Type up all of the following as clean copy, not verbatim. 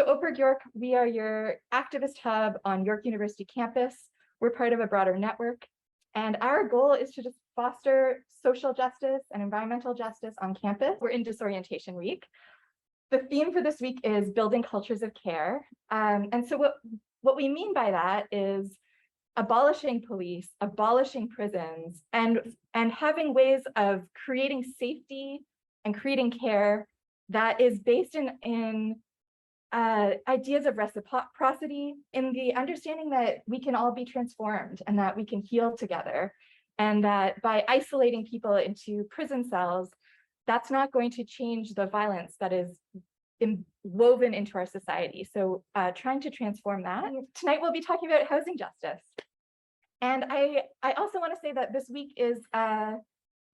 So Oakbrook York, we are your activist hub on York University campus. We're part of a broader network. And our goal is to just foster social justice and environmental justice on campus. We're in Disorientation Week. The theme for this week is building cultures of care. And so what we mean by that is abolishing police, abolishing prisons, and having ways of creating safety and creating care that is based in ideas of reciprocity, in the understanding that we can all be transformed and that we can heal together, and that by isolating people into prison cells, that's not going to change the violence that is woven into our society. So trying to transform that. Tonight we'll be talking about housing justice. And I also want to say that this week is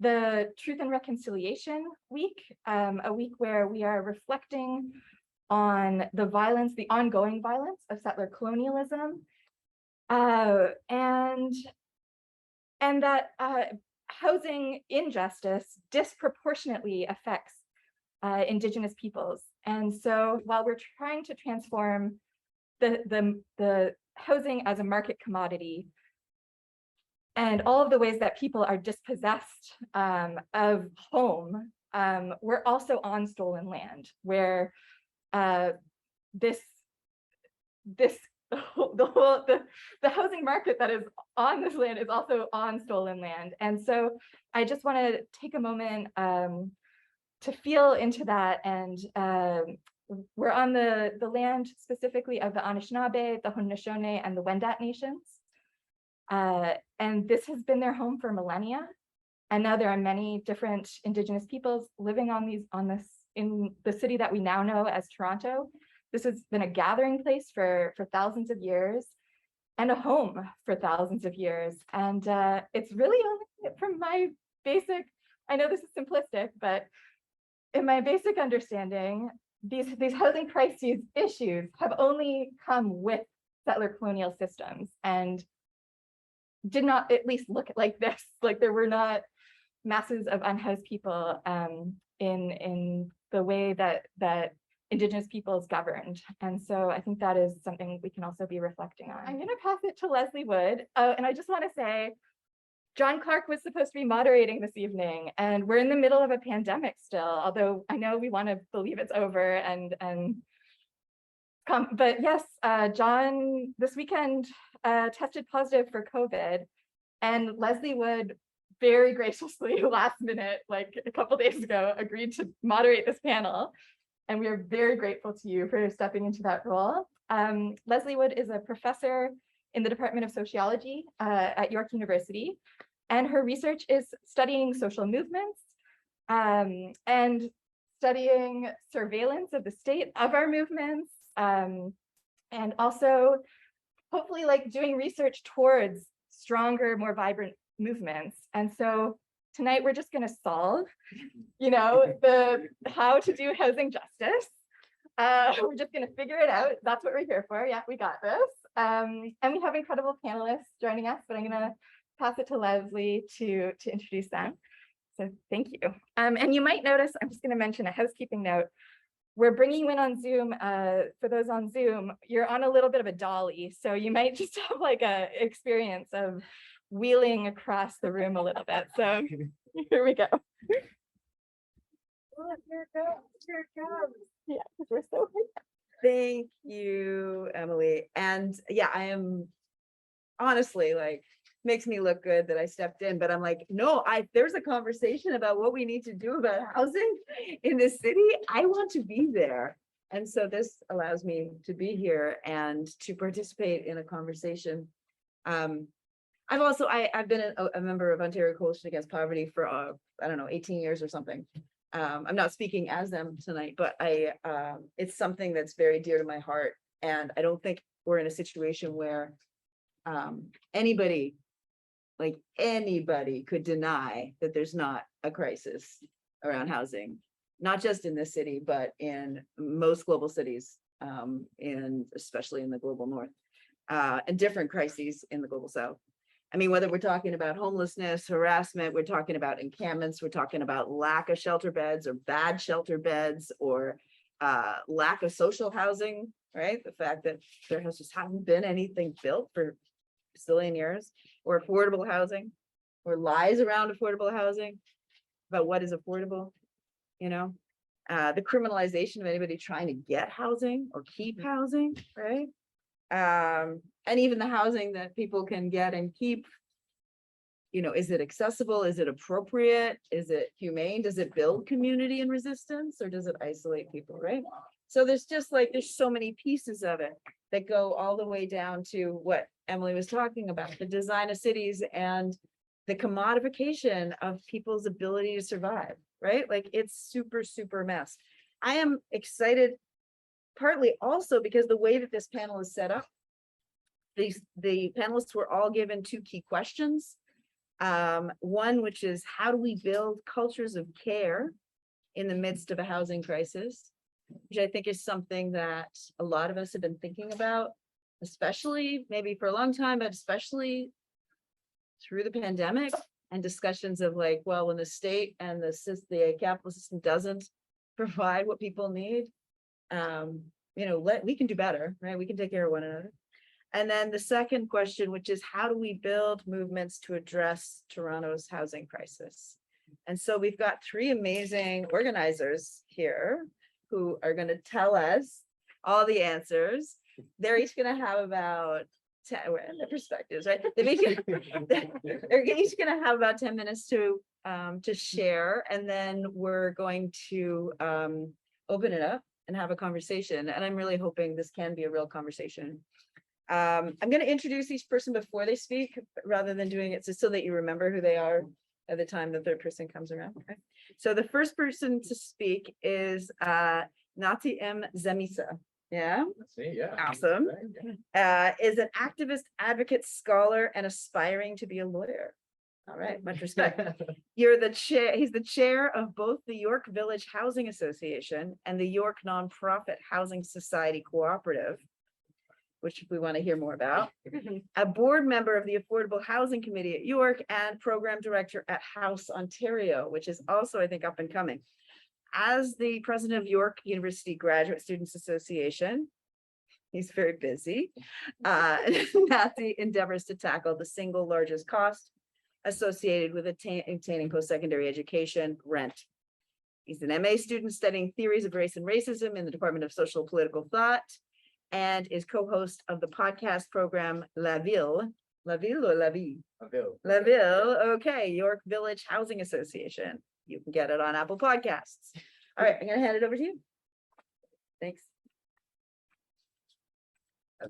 the Truth and Reconciliation Week, a week where we are reflecting on the violence, the ongoing violence of settler colonialism, and that housing injustice disproportionately affects Indigenous peoples. And so while we're trying to transform the housing as a market commodity, and all of the ways that people are dispossessed of home, we're also on stolen land, where the housing market that is on this land is also on stolen land. And so I just want to take a moment to feel into that. And we're on the land specifically of the Anishinaabe, the Haudenosaunee, and the Wendat nations. And this has been their home for millennia. And now there are many different Indigenous peoples living in the city that we now know as Toronto. This has been a gathering place for thousands of years and a home for thousands of years. And it's really only from my basic, I know this is simplistic, but in my basic understanding, these housing crises issues have only come with settler colonial systems and did not at least look like this. Like there were not masses of unhoused people in the way that Indigenous peoples governed. And so I think that is something we can also be reflecting on. I'm gonna pass it to Leslie Wood. And I just wanna say, John Clark was supposed to be moderating this evening, and we're in the middle of a pandemic still, although I know we wanna believe it's over but yes, John this weekend tested positive for COVID, and Leslie Wood very graciously last minute, like a couple days ago, agreed to moderate this panel. And we are very grateful to you for stepping into that role. Leslie Wood is a professor in the Department of Sociology at York University, and her research is studying social movements and studying surveillance of the state of our movements, and also hopefully like doing research towards stronger, more vibrant movements. And so tonight we're just going to solve, the how to do housing justice. We're just going to figure it out. That's what we're here for. Yeah, we got this. And we have incredible panelists joining us, but I'm going to pass it to Leslie to introduce them. So thank you. And you might notice, I'm just going to mention a housekeeping note. We're bringing you in on Zoom. For those on Zoom, you're on a little bit of a dolly, so you might just have like a experience of wheeling across the room a little bit. So here we go. Oh, here it goes. Yeah, we're so Thank you, Emily. And yeah, I am honestly like, makes me look good that I stepped in, but I'm like, no, there's a conversation about what we need to do about housing in this city. I want to be there. And so this allows me to be here and to participate in a conversation. I've been a member of Ontario Coalition Against Poverty for, I don't know, 18 years or something. I'm not speaking as them tonight, but it's something that's very dear to my heart. And I don't think we're in a situation where anybody could deny that there's not a crisis around housing, not just in this city, but in most global cities, especially in the global north, and different crises in the global south. I mean, whether we're talking about homelessness, harassment, we're talking about encampments, we're talking about lack of shelter beds or bad shelter beds, or lack of social housing, right? The fact that there has just hasn't been anything built for a zillion years, or affordable housing, or lies around affordable housing, about what is affordable, the criminalization of anybody trying to get housing or keep housing, right? And even the housing that people can get and keep, is it accessible? Is it appropriate? Is it humane? Does it build community and resistance, or does it isolate people, right? So there's just like, there's so many pieces of it that go all the way down to what Emily was talking about, the design of cities and the commodification of people's ability to survive, right? Like it's super, super mess. I am excited partly also because the way that this panel is set up, the panelists were all given two key questions. One, which is how do we build cultures of care in the midst of a housing crisis, which I think is something that a lot of us have been thinking about, especially maybe for a long time, but especially through the pandemic, and discussions of like, well, when the state and the capital system doesn't provide what people need, we can do better, right? We can take care of one another. And then the second question, which is how do we build movements to address Toronto's housing crisis? And so we've got three amazing organizers here who are going to tell us all the answers. They're each going to have about 10, we're in the perspectives, right? They're each going to have about 10 minutes to share, and then we're going to open it up and have a conversation. And I'm really hoping this can be a real conversation. I'm going to introduce each person before they speak, rather than doing it so that you remember who they are at the time the third person comes around. Okay. So the first person to speak is Nati M. Zemisa. Yeah. Yeah. Awesome. Is an activist, advocate, scholar, and aspiring to be a lawyer. All right, much respect. You're the chair. He's the chair of both the York Village Housing Association and the York Nonprofit Housing Society Cooperative, which we want to hear more about. A board member of the Affordable Housing Committee at York and program director at House Ontario, which is also, I think, up and coming. As the president of York University Graduate Students Association, he's very busy. Nathy endeavors to tackle the single largest cost associated with obtaining post-secondary education, rent. He's an MA student studying theories of race and racism in the Department of Social and Political Thought, and is co-host of the podcast program La Ville or La Vie? La Ville, okay, York Village Housing Association. You can get it on Apple Podcasts. All right, I'm gonna hand it over to you. Thanks.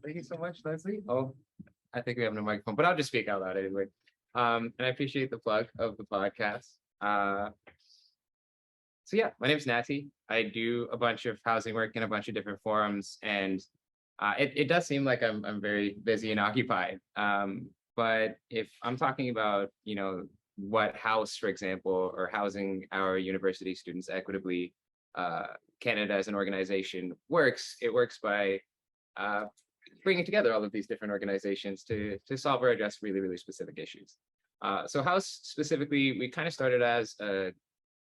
Thank you so much, Leslie. Oh, I think we have no microphone, but I'll just speak out loud anyway. And I appreciate the plug of the podcast. So yeah, my name is Natty. I do a bunch of housing work in a bunch of different forums, and it does seem like I'm very busy and occupied. But if I'm talking about, what House, for example, or housing our university students equitably, Canada as an organization works, it works by bringing together all of these different organizations to solve or address really, really specific issues. So House specifically, we kind of started as a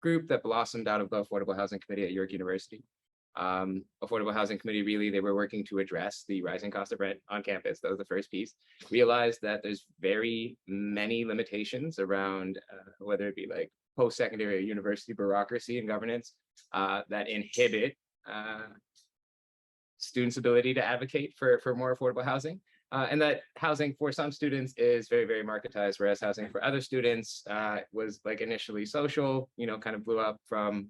group that blossomed out of the Affordable Housing Committee at York University. Affordable Housing Committee, really, they were working to address the rising cost of rent on campus. That was the first piece. Realized that there's very many limitations around whether it be like post-secondary or university bureaucracy and governance that inhibit students' ability to advocate for more affordable housing. And that housing for some students is very, very marketized, whereas housing for other students was like initially social, kind of blew up from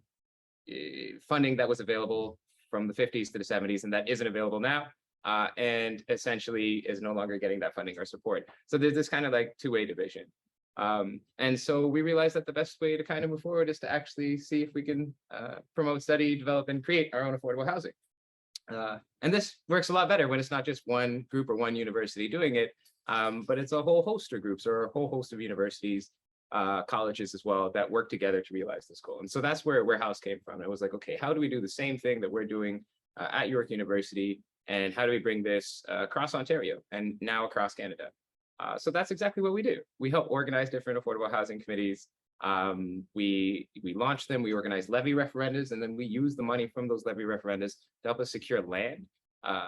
funding that was available from the 50s to the 70s, and that isn't available now, and essentially is no longer getting that funding or support. So there's this kind of like two-way division. And so we realized that the best way to kind of move forward is to actually see if we can promote, study, develop, and create our own affordable housing. And this works a lot better when it's not just one group or one university doing it, but it's a whole host of groups or a whole host of universities, colleges as well, that work together to realize this goal. And so that's where House came from. It was like, okay, how do we do the same thing that we're doing at York University, and how do we bring this across Ontario and now across Canada? So that's exactly what we do. We help organize different affordable housing committees. We launch them, we organize levy referendums, and then we use the money from those levy referendums to help us secure land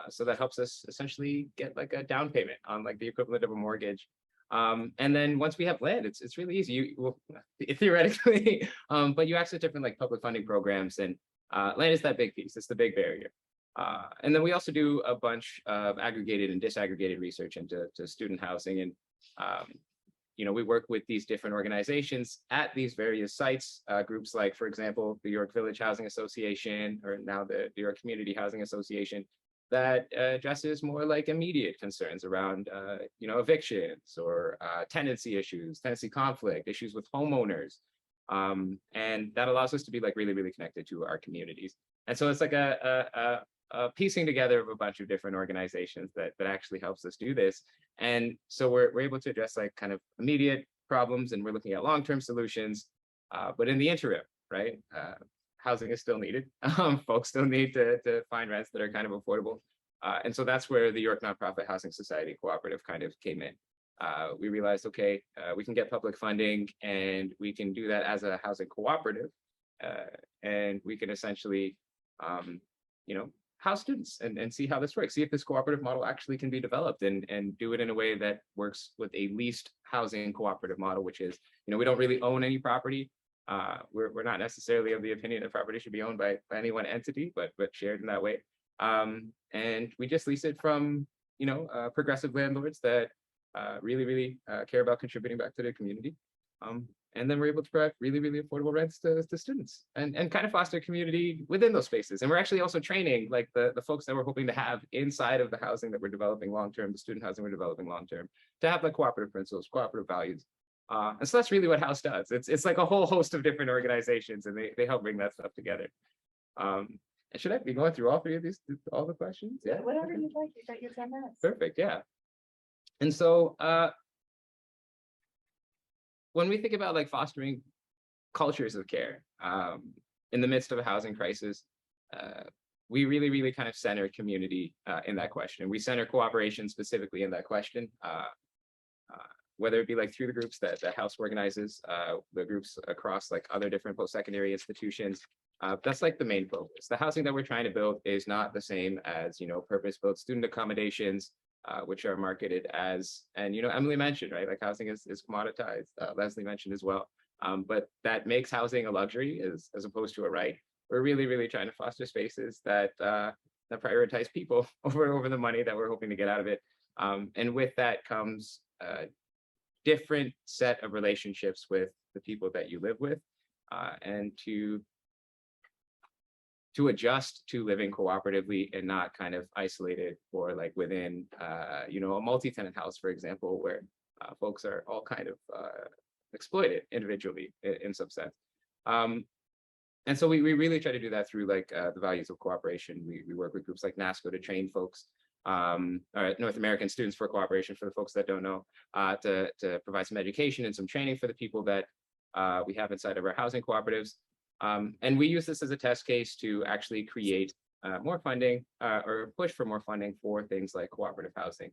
So that helps us essentially get like a down payment on like the equivalent of a mortgage. And then once we have land, it's really easy. Well, theoretically, but you access different like public funding programs, and land is that big piece. It's the big barrier. And then we also do a bunch of aggregated and disaggregated research into student housing. And we work with these different organizations at these various sites, groups like, for example, the York Village Housing Association, or now the New York Community Housing Association, that addresses more like immediate concerns around, evictions or tenancy issues, tenancy conflict, issues with homeowners. And that allows us to be like really, really connected to our communities. And so it's like a piecing together of a bunch of different organizations that actually helps us do this. And so we're able to address like kind of immediate problems, and we're looking at long-term solutions. But in the interim, right, housing is still needed. Folks still need to find rents that are kind of affordable. And so that's where the York Nonprofit Housing Society Cooperative kind of came in. We realized, okay, we can get public funding, and we can do that as a housing cooperative. And we can essentially, house students and see how this works, see if this cooperative model actually can be developed, and do it in a way that works with a leased housing cooperative model, which is, we don't really own any property. We're not necessarily of the opinion that property should be owned by any one entity, but shared in that way. And we just lease it from, progressive landlords that really, really care about contributing back to their community. And then we're able to provide really, really affordable rents to students, and kind of foster community within those spaces. And we're actually also training like the folks that we're hoping to have inside of the housing that we're developing long-term, the student housing we're developing long-term, to have like cooperative principles, cooperative values. And so that's really what House does. It's like a whole host of different organizations, and they help bring that stuff together. And should I be going through all three of these, all the questions? Yeah. Whatever you'd like, you got your 10 minutes. Perfect, yeah. And so when we think about like fostering cultures of care in the midst of a housing crisis, we really, really kind of center community in that question. We center cooperation specifically in that question, whether it be like through the groups that House organizes, the groups across like other different post-secondary institutions. That's like the main focus. The housing that we're trying to build is not the same as, purpose-built student accommodations, which are marketed as, and Emily mentioned, right, like housing is commoditized. Leslie mentioned as well, but that makes housing a luxury as opposed to a right. We're really, really trying to foster spaces that prioritize people over the money that we're hoping to get out of it. And with that comes a different set of relationships with the people that you live with, and to adjust to living cooperatively and not kind of isolated, or like within, a multi-tenant house, for example, where folks are all kind of exploited individually in some sense. And so we really try to do that through like the values of cooperation. We work with groups like NASCO to train folks, North American Students for Cooperation, for the folks that don't know, to provide some education and some training for the people that we have inside of our housing cooperatives. And we use this as a test case to actually create more funding, or push for more funding for things like cooperative housing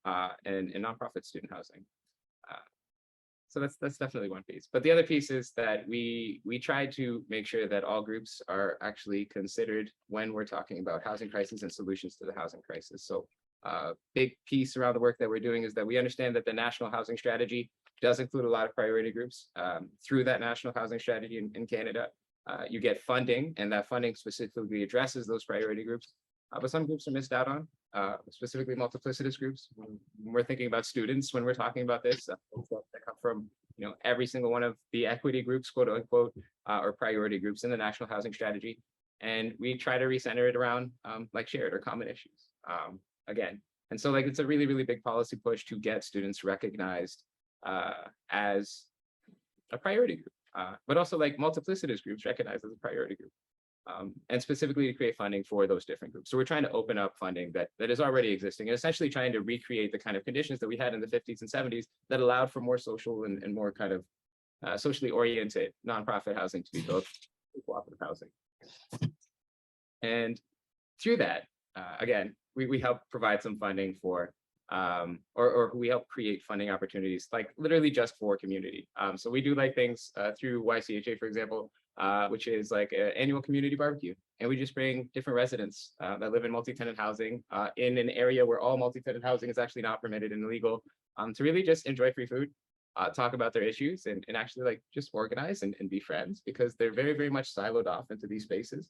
and nonprofit student housing. So that's definitely one piece. But the other piece is that we try to make sure that all groups are actually considered when we're talking about housing crisis and solutions to the housing crisis. So big piece around the work that we're doing is that we understand that the National Housing Strategy does include a lot of priority groups. Through that National Housing Strategy in Canada, you get funding, and that funding specifically addresses those priority groups. But some groups are missed out on, specifically multiplicitous groups. When we're thinking about students, when we're talking about this, folks that come from every single one of the equity groups, quote unquote, or priority groups in the National Housing Strategy. And we try to recenter it around like shared or common issues again. And so like it's a really, really big policy push to get students recognized as a priority group. But also like multiplicitous groups recognized as a priority group, and specifically to create funding for those different groups. So we're trying to open up funding that is already existing, and essentially trying to recreate the kind of conditions that we had in the 50s and 70s that allowed for more social and more kind of socially oriented nonprofit housing to be built, cooperative housing. And through that, again, we help provide some funding for or we help create funding opportunities, like literally just for community. So we do like things through YCHA, for example, which is like an annual community barbecue. and we just bring different residents that live in multi-tenant housing in an area where all multi-tenant housing is actually not permitted and illegal, to really just enjoy free food, talk about their issues, and actually like just organize and be friends, because they're very, very much siloed off into these spaces.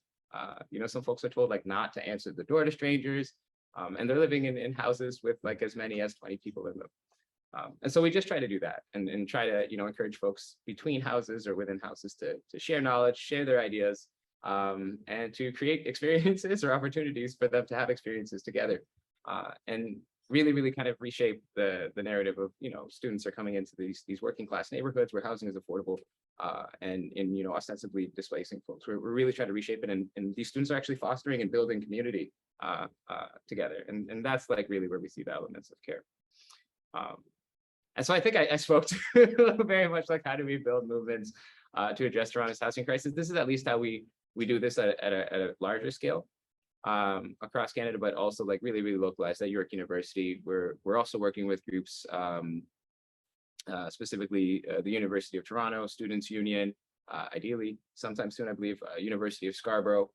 You know, some folks are told like not to answer the door to strangers, and they're living in houses with like as many as 20 people in them. And so we just try to do that and try to, you know, encourage folks between houses or within houses to share knowledge, share their ideas, and to create experiences or opportunities for them to have experiences together. And really, really kind of reshape the narrative of, you know, students are coming into these working class neighborhoods where housing is affordable, and you know, ostensibly displacing folks. We're really trying to reshape it, and these students are actually fostering and building community together. And that's like really where we see the elements of care. And so I think I spoke to very much like, how do we build movements to address Toronto's housing crisis? This is at least how we do this at a larger scale across Canada, but also like really, really localized at York University. We're also working with groups, specifically the University of Toronto Students Union, ideally sometime soon, I believe, University of Scarborough.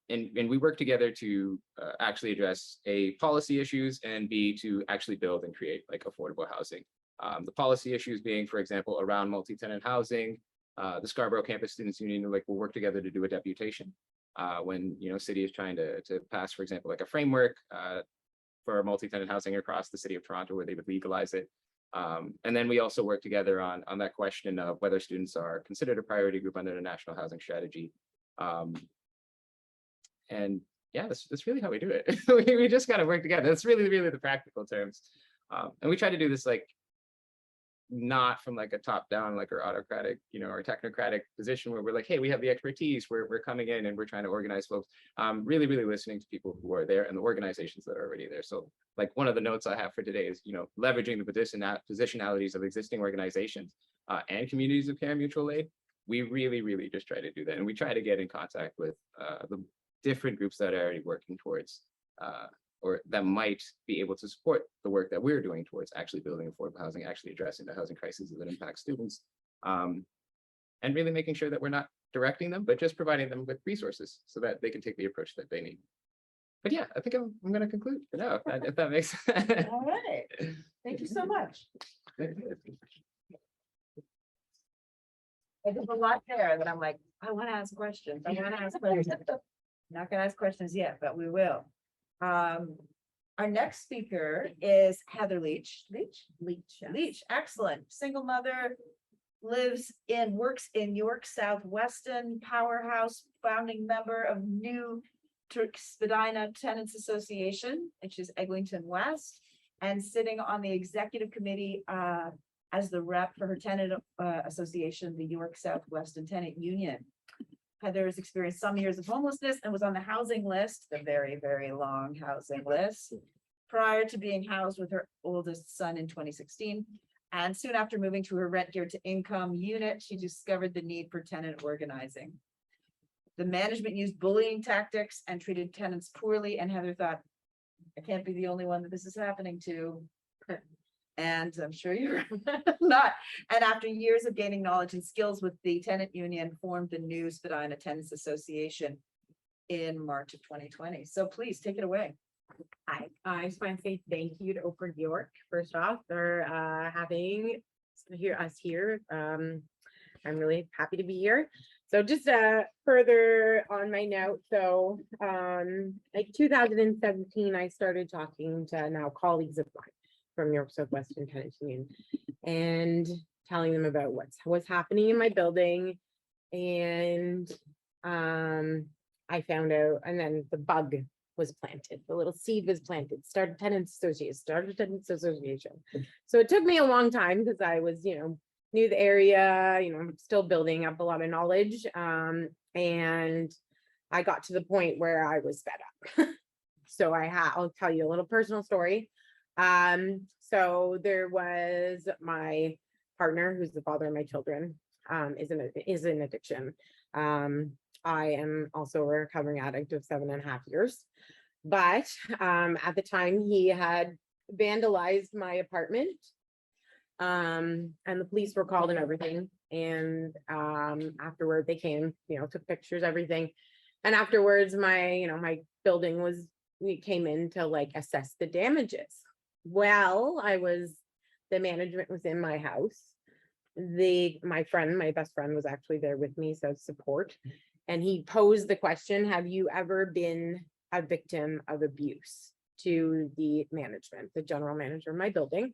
And we work together to actually address A, policy issues, and B, to actually build and create like affordable housing. The policy issues being, for example, around multi-tenant housing. The Scarborough Campus Students Union like will work together to do a deputation when, you know, city is trying to pass, for example, like a framework for multi-tenant housing across the city of Toronto where they would legalize it. And then we also work together on that question of whether students are considered a priority group under the National Housing Strategy. And yeah, that's really how we do it. We just got to work together. That's really, really the practical terms. And we try to do this like not from like a top down, like, or autocratic, you know, or technocratic position where we're like, hey, we have the expertise, we're coming in and we're trying to organize folks. Really, really listening to people who are there and the organizations that are already there. So like one of the notes I have for today is, you know, leveraging the positionalities of existing organizations and communities of care and mutual aid. We really, really just try to do that. And we try to get in contact with the different groups that are already working towards or that might be able to support the work that we're doing towards actually building affordable housing, actually addressing the housing crisis that impacts students, and really making sure that we're not directing them, but just providing them with resources so that they can take the approach that they need. But yeah, I think I'm going to conclude for now, if that makes sense. All right. Thank you so much. There's a lot there that I'm like, I want to ask questions. I want to ask questions. Not gonna ask questions yet, but we will. Our next speaker is Heather Leach. Leach, excellent. Single mother, works in York South-Weston, powerhouse, founding member of New Spadina Tenants Association, which is Eglinton West, and sitting on the executive committee as the rep for her tenant association, the York South-Weston Tenant Union. Heather has experienced some years of homelessness and was on the housing list, the very, very long housing list, prior to being housed with her oldest son in 2016. And soon after moving to her rent geared to income unit, she discovered the need for tenant organizing. The management used bullying tactics and treated tenants poorly, and Heather thought, I can't be the only one that this is happening to. And I'm sure you're not. And after years of gaining knowledge and skills with the tenant union, formed the New Spadina Tenants Association in March of 2020. So please take it away. Hi, I just want to say thank you to Open York, first off, for having us here. I'm really happy to be here. So just further on my note, so like 2017, I started talking to now colleagues of mine from York South-Weston Tenant Union and telling them about what's happening in my building. And I found out, and then the bug was planted, the little seed was planted, started a tenants association. So it took me a long time because I was, knew the area, still building up a lot of knowledge. And I got to the point where I was fed up. So I'll tell you a little personal story. So there was my partner, who's the father of my children, is in addiction. I am also a recovering addict of 7.5 years, but at the time he had vandalized my apartment, and the police were called and everything. And afterward they came, took pictures, everything. And afterwards, my building we came in to like assess the damages. Well, the management was in my house. My best friend was actually there with me, so support. And he posed the question, have you ever been a victim of abuse, to the management, the general manager of my building?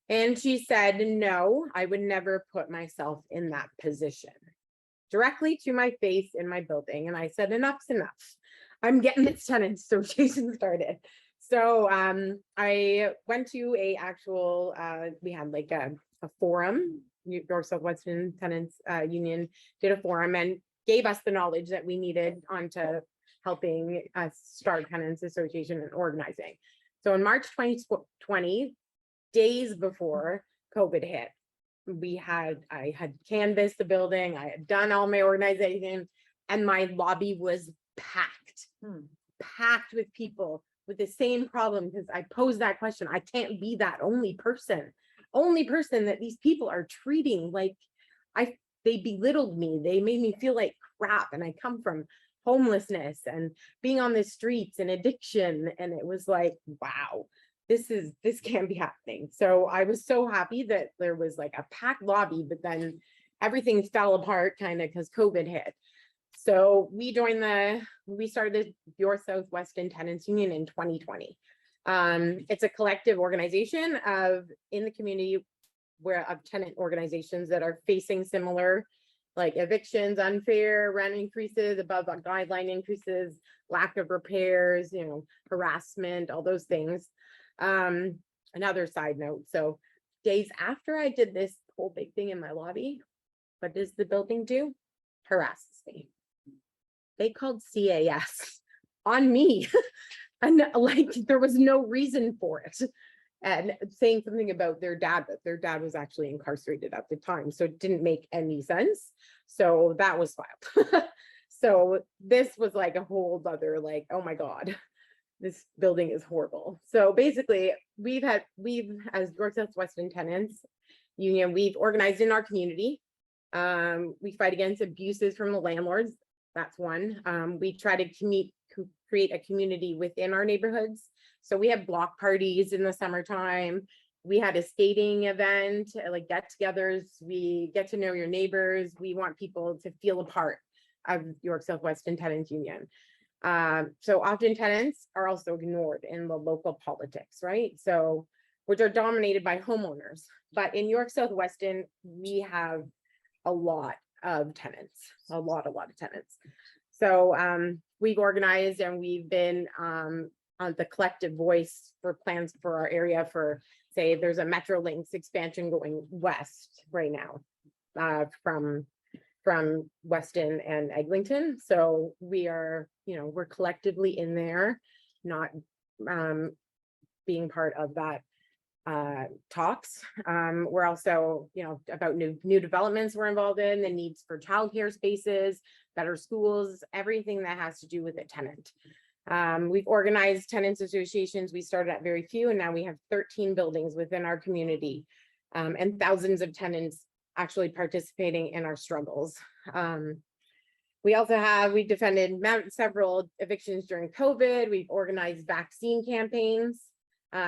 And she said, no, I would never put myself in that position, directly to my face in my building. And I said, enough's enough. I'm getting this tenant association started. So I went to we had like a forum. York South-Weston Tenants Union did a forum and gave us the knowledge that we needed onto helping us start tenants association and organizing. So in March 2020, days before COVID hit, I had canvassed the building, I had done all my organization, and my lobby was packed, packed with people with the same problem, because I posed that question. I can't be that only person that these people are treating like they belittled me. They made me feel like crap. And I come from homelessness and being on the streets and addiction. And it was like, wow, this can't be happening. So I was so happy that there was like a packed lobby, but then everything fell apart kind of because COVID hit. So we started York South-Weston Tenants Union in 2020. It's a collective organization in the community of tenant organizations that are facing similar, like evictions, unfair rent increases, above guideline increases, lack of repairs, harassment, all those things. Another side note. So days after I did this whole big thing in my lobby, what does the building do? Harasses me. They called CAS on me. And like, there was no reason for it. And saying something about their dad, but their dad was actually incarcerated at the time. So it didn't make any sense. So that was filed. So this was like a whole other, like, oh my God, this building is horrible. So basically we've as York South-Weston Tenants Union, we've organized in our community. We fight against abuses from the landlords. That's one. We try to create a community within our neighborhoods. So we have block parties in the summertime. We had a skating event, like get-togethers. We get to know your neighbors. We want people to feel a part of York South-Weston Tenants Union. So often tenants are also ignored in the local politics, right? So, which are dominated by homeowners. But in York South-Weston, we have a lot of tenants, a lot of tenants. So we've organized and we've been on the collective voice for plans for our area for, say, there's a Metrolinx expansion going west right now from Weston and Eglinton. So we are, we're collectively in there, not being part of that talks. We're also, about new developments we're involved in, the needs for childcare spaces, better schools, everything that has to do with a tenant. We've organized tenants associations. We started at very few, and now we have 13 buildings within our community, and thousands of tenants actually participating in our struggles. We defended several evictions during COVID. We've organized vaccine campaigns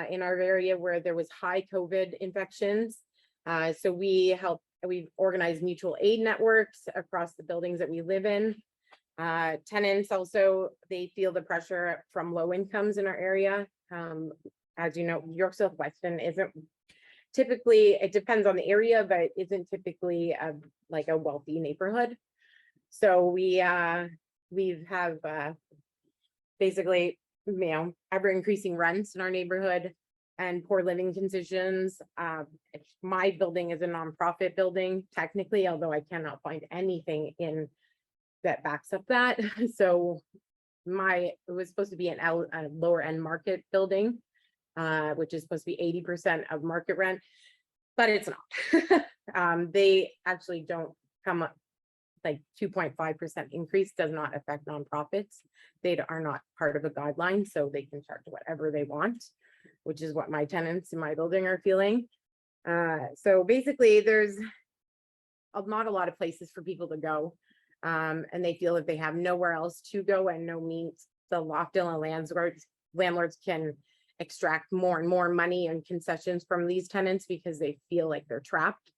in our area where there was high COVID infections. So we've organized mutual aid networks across the buildings that we live in. Tenants also, they feel the pressure from low incomes in our area. As you know, York South-Weston isn't typically, it depends on the area, but isn't typically like a wealthy neighborhood. So we have basically, ever increasing rents in our neighborhood and poor living conditions. My building is a nonprofit building, technically, although I cannot find anything in that backs up that. So it was supposed to be a lower end market building, which is supposed to be 80% of market rent, but it's not. They actually don't come up, like 2.5% increase does not affect nonprofits. They are not part of a guideline, so they can charge whatever they want, which is what my tenants in my building are feeling. So basically there's not a lot of places for people to go. And they feel that they have nowhere else to go and no means the lockdown landlords can extract more and more money and concessions from these tenants because they feel like they're trapped.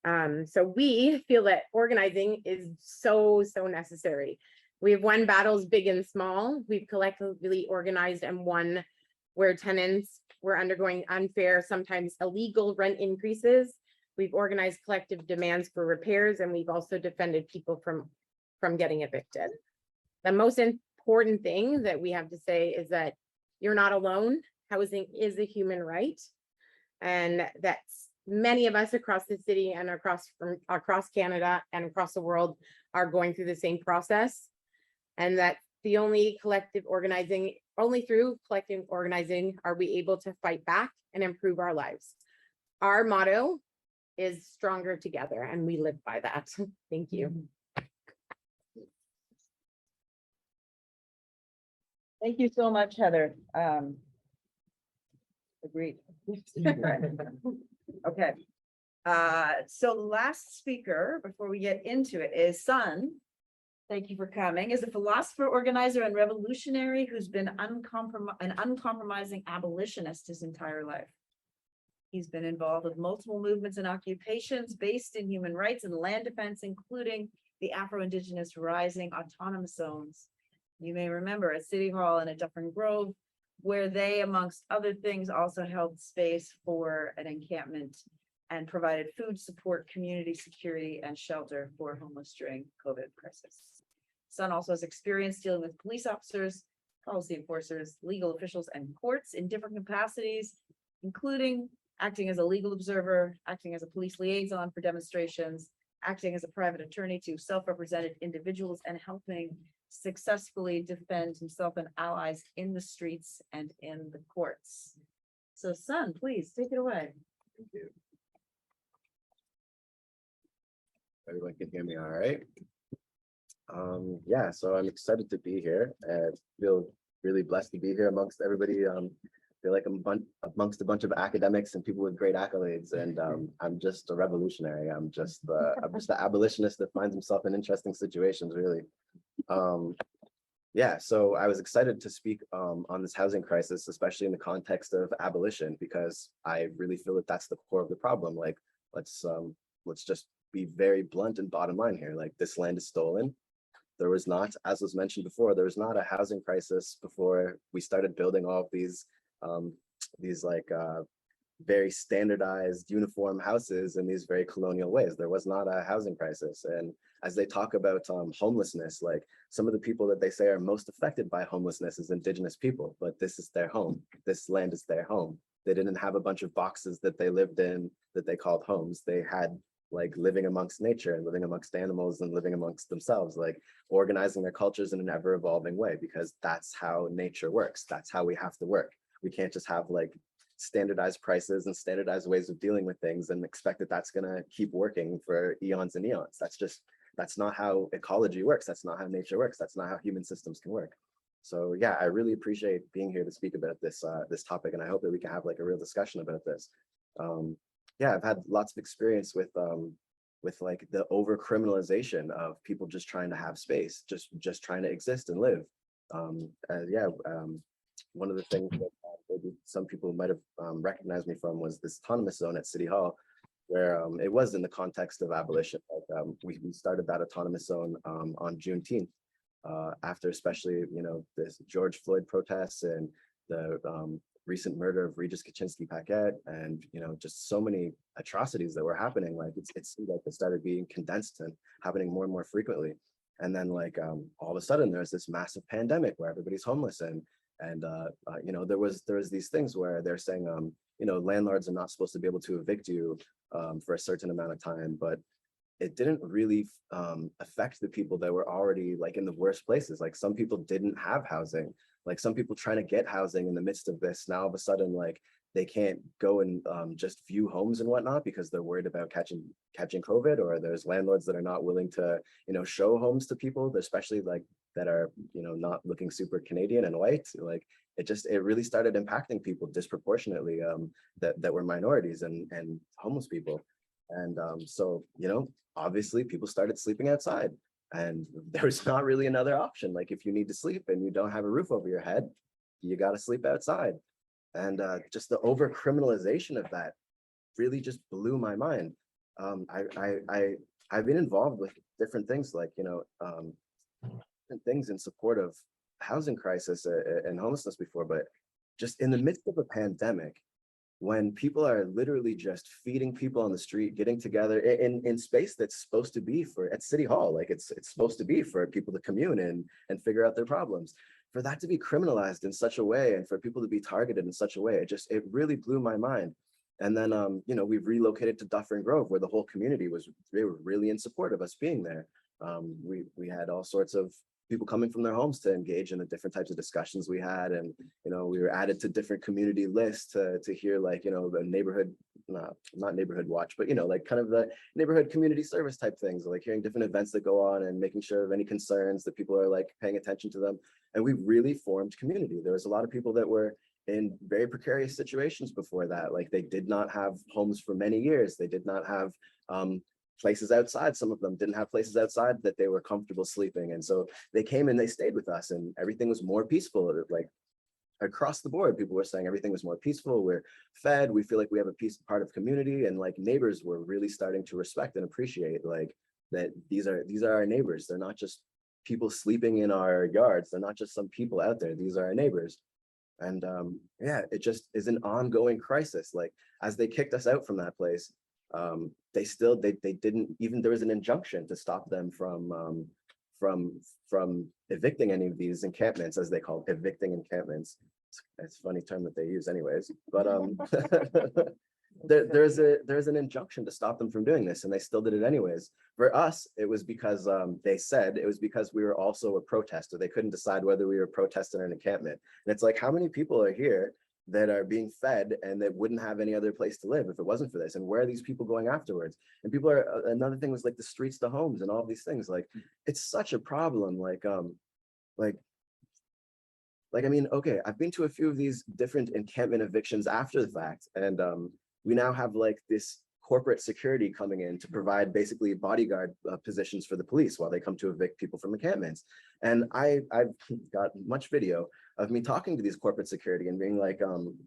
So we feel that organizing is so necessary. We have won battles big and small. We've collectively organized and won where tenants were undergoing unfair, sometimes illegal rent increases. We've organized collective demands for repairs, and we've also defended people from getting evicted. The most important thing that we have to say is that you're not alone. Housing is a human right, and that's many of us across the city and across Canada and across the world are going through the same process, and that the only through collective organizing are we able to fight back and improve our lives. Our motto is stronger together, and we live by that. Thank you. Thank you so much, Heather. Agreed. Okay. So last speaker, before we get into it, is Sun. Thank you for coming. Is a philosopher, organizer, and revolutionary who's been an uncompromising abolitionist his entire life. He's been involved with multiple movements and occupations based in human rights and land defense, including the Afro-Indigenous Rising Autonomous Zones. You may remember at City Hall and at Dufferin Grove, where they, amongst other things, also held space for an encampment and provided food support, community security, and shelter for homeless during COVID crisis. Sun also has experience dealing with police officers, policy enforcers, legal officials, and courts in different capacities, including acting as a legal observer, acting as a police liaison for demonstrations, acting as a private attorney to self-represented individuals, and helping successfully defend himself and allies in the streets and in the courts. So Sun, please take it away. Thank you. Everyone can hear me all right? Yeah, so I'm excited to be here and feel really blessed to be here amongst everybody. Feel like I'm amongst a bunch of academics and people with great accolades, and I'm just a revolutionary. I'm just the abolitionist that finds himself in interesting situations, really. Yeah, so I was excited to speak on this housing crisis, especially in the context of abolition, because I really feel that that's the core of the problem. Like, let's just be very blunt and bottom line here. Like, this land is stolen. There was not, as was mentioned before, there was not a housing crisis before we started building all of these very standardized uniform houses in these very colonial ways. There was not a housing crisis. And as they talk about homelessness, like, some of the people that they say are most affected by homelessness is Indigenous people, but this is their home. This land is their home. They didn't have a bunch of boxes that they lived in that they called homes. They had like living amongst nature and living amongst animals and living amongst themselves, like organizing their cultures in an ever evolving way, because that's how nature works. That's how we have to work. We can't just have like standardized prices and standardized ways of dealing with things and expect that that's going to keep working for eons and eons. That's not how ecology works. That's not how nature works. That's not how human systems can work. So yeah, I really appreciate being here to speak about this this topic, and I hope that we can have like a real discussion about this. Yeah, I've had lots of experience with like the over criminalization of people just trying to have space, just trying to exist and live. One of the things that maybe some people might have recognized me from was this autonomous zone at City Hall, where it was in the context of abolition. Like, we started that autonomous zone on Juneteenth, after especially, this George Floyd protests and the recent murder of Regis Kaczynski-Paquette, and just so many atrocities that were happening. Like, it seemed like they started being condensed and happening more and more frequently. And then like all of a sudden there's this massive pandemic where everybody's homeless, and there was these things where they're saying landlords are not supposed to be able to evict you for a certain amount of time, but it didn't really affect the people that were already like in the worst places. Like, some people didn't have housing. Like, some people trying to get housing in the midst of this, now all of a sudden, like, they can't go and just view homes and whatnot because they're worried about catching COVID, or there's landlords that are not willing to, show homes to people, especially like that are, not looking super Canadian and white. Like, it really started impacting people disproportionately that were minorities and homeless people. And so, obviously people started sleeping outside. And there's not really another option. Like if you need to sleep and you don't have a roof over your head, you got to sleep outside. And just the over criminalization of that really just blew my mind. I've been involved with different things like, different things in support of housing crisis and homelessness before, but just in the midst of a pandemic, when people are literally just feeding people on the street, getting together in space that's supposed to be for at City Hall, like it's supposed to be for people to commune in and figure out their problems. For that to be criminalized in such a way and for people to be targeted in such a way, it really blew my mind. And then, we've relocated to Dufferin Grove, where the whole community they were really in support of us being there. We had all sorts of people coming from their homes to engage in the different types of discussions we had. And, we were added to different community lists to hear like, the neighborhood, not neighborhood watch, but, like kind of the neighborhood community service type things, like hearing different events that go on and making sure of any concerns that people are like paying attention to them. And we really formed community. There was a lot of people that were in very precarious situations before that. Like they did not have homes for many years. They did not have places outside. Some of them didn't have places outside that they were comfortable sleeping. And so they came and they stayed with us and everything was more peaceful. Like across the board, people were saying everything was more peaceful. We're fed. We feel like we have a part of community, and like neighbors were really starting to respect and appreciate like that these are our neighbors. They're not just people sleeping in our yards. They're not just some people out there. These are our neighbors. And it just is an ongoing crisis. Like as they kicked us out from that place, they didn't even, there was an injunction to stop them from evicting any of these encampments, as they call it, evicting encampments. It's a funny term that they use anyways, but there's an injunction to stop them from doing this, and they still did it anyways. For us, it was because they said it was because we were also a protester. They couldn't decide whether we were protesting an encampment. And it's like, how many people are here that are being fed and that wouldn't have any other place to live if it wasn't for this? And where are these people going afterwards? And people are, another thing was like the streets to homes and all these things. Like it's such a problem. I mean, okay, I've been to a few of these different encampment evictions after the fact, and we now have like this corporate security coming in to provide basically bodyguard positions for the police while they come to evict people from encampments. And I've got much video of me talking to these corporate security and being like,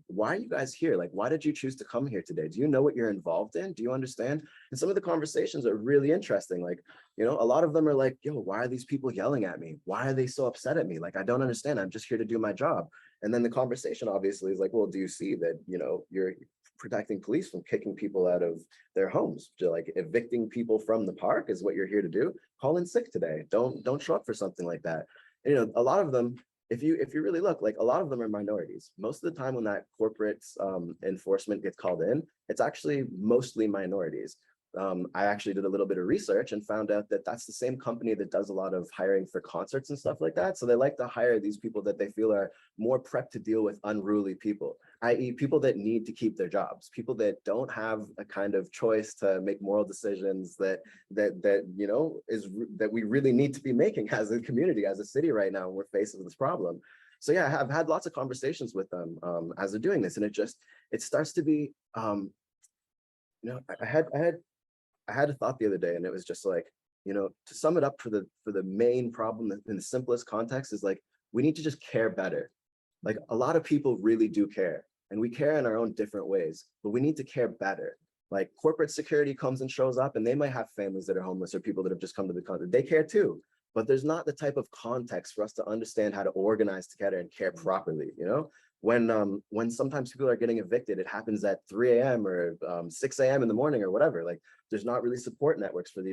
why are you guys here? Like, why did you choose to come here today? Do you know what you're involved in? Do you understand? And some of the conversations are really interesting. Like, a lot of them are like, yo, why are these people yelling at me? Why are they so upset at me? Like, I don't understand. I'm just here to do my job. And then the conversation obviously is like, well, do you see that, you're protecting police from kicking people out of their homes? To like evicting people from the park is what you're here to do? Call in sick today. Don't show up for something like that. And, a lot of them, if you really look, like a lot of them are minorities. Most of the time when that corporate enforcement gets called in, it's actually mostly minorities. I actually did a little bit of research and found out that that's the same company that does a lot of hiring for concerts and stuff like that. So they like to hire these people that they feel are more prepped to deal with unruly people, i.e. people that need to keep their jobs, people that don't have a kind of choice to make moral decisions that we really need to be making as a community, as a city right now. We're faced with this problem. So yeah, I've had lots of conversations with them as they're doing this, and it starts to be, I had a thought the other day, and it was just like, to sum it up for the main problem in the simplest context is like, we need to just care better. Like a lot of people really do care, and we care in our own different ways, but we need to care better. Like corporate security comes and shows up, and they might have families that are homeless or people that have just come to the country. They care too, but there's not the type of context for us to understand how to organize together and care properly. When sometimes people are getting evicted, it happens at 3 a.m. or 6 a.m. in the morning or whatever. Like there's not really support networks for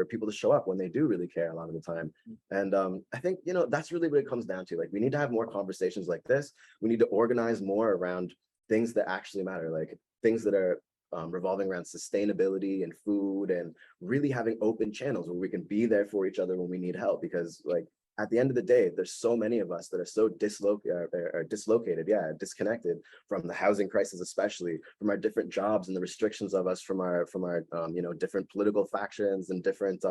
people to show up when they do really care a lot of the time. And I think, that's really what it comes down to. Like we need to have more conversations like this. We need to organize more around things that actually matter, like things that are revolving around sustainability and food, and really having open channels where we can be there for each other when we need help. Because like at the end of the day, there's so many of us that are so dislocated, disconnected from the housing crisis, especially from our different jobs and the restrictions of us from our different political factions and different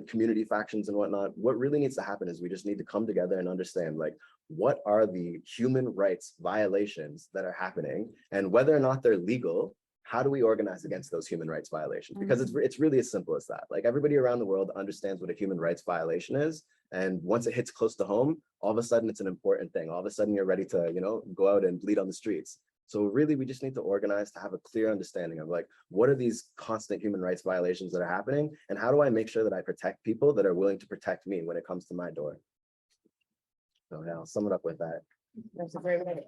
community factions and whatnot. What really needs to happen is we just need to come together and understand like, what are the human rights violations that are happening, and whether or not they're legal, how do we organize against those human rights violations? Because it's really as simple as that. Like everybody around the world understands what a human rights violation is. And once it hits close to home, all of a sudden it's an important thing. All of a sudden you're ready to, go out and bleed on the streets. So really, we just need to organize to have a clear understanding of like, what are these constant human rights violations that are happening? And how do I make sure that I protect people that are willing to protect me when it comes to my door? So yeah, I'll sum it up with that. That's a great way.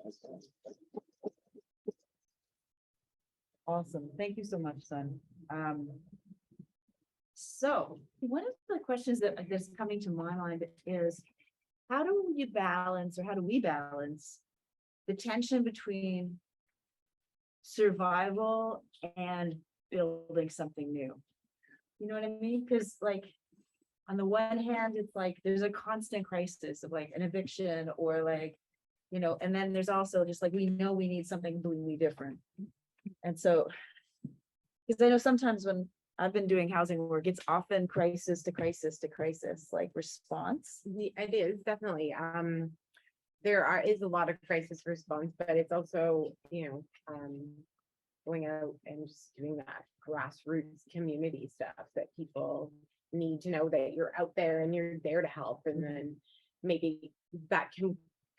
Awesome. Thank you so much, son. So one of the questions that's coming to my mind is, how do you balance, or how do we balance the tension between survival and building something new? You know what I mean? Because like, on the one hand, it's like there's a constant crisis of like an eviction or like, and then there's also just like, we know we need something completely different. And so, because I know sometimes when I've been doing housing work, it's often crisis to crisis to crisis, like response. It is definitely, there is a lot of crisis response, but it's also, going out and just doing that grassroots community stuff that people need to know that you're out there and you're there to help. And then maybe that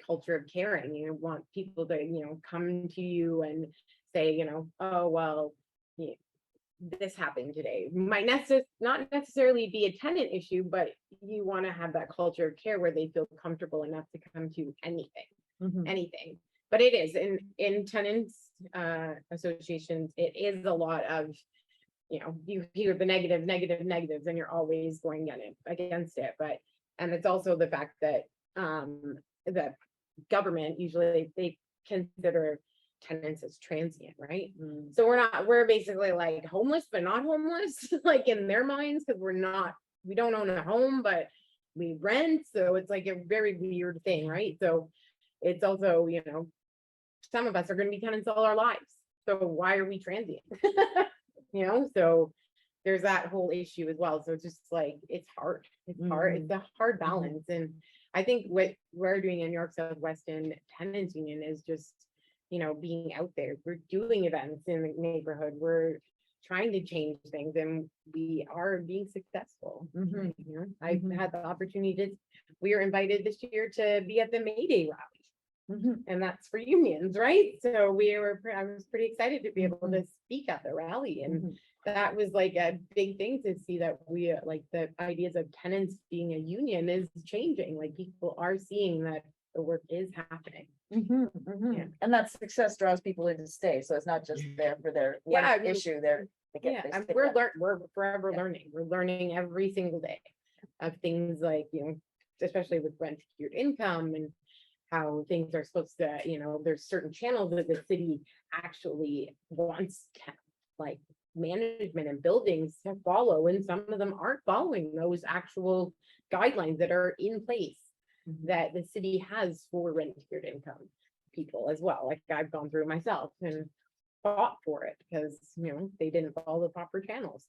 culture of caring, want people to, come to you and say, oh, well, this happened today. Might not necessarily be a tenant issue, but you want to have that culture of care where they feel comfortable enough to come to anything. But it is in tenants associations, it is a lot of, you hear the negatives, and you're always going against it. But and it's also the fact that the government usually they consider tenants as transient, right? So we're basically like homeless but not homeless, like in their minds, because we don't own a home, but we rent. So it's like a very weird thing, right? So it's also, some of us are going to be tenants all our lives, so why are we transient? So there's that whole issue as well. So it's just like, it's hard, it's a hard balance. And I think what we're doing in New York South-Weston Tenants Union is just, being out there. We're doing events in the neighborhood. We're trying to change things, and we are being successful. I've had the opportunity we were invited this year to be at the May Day rally. And that's for unions, right? So I was pretty excited to be able to speak at the rally. And that was like a big thing to see that we like the ideas of tenants being a union is changing. Like people are seeing that the work is happening. Yeah. And that success draws people in to stay. So it's not just there for their issue. We're forever learning. We're learning every single day of things like, especially with rent secured income and how things are supposed to, there's certain channels that the city actually wants like management and buildings to follow, and some of them aren't following those actual guidelines that are in place that the city has for rent secured income people as well. Like I've gone through myself and fought for it because they didn't follow the proper channels,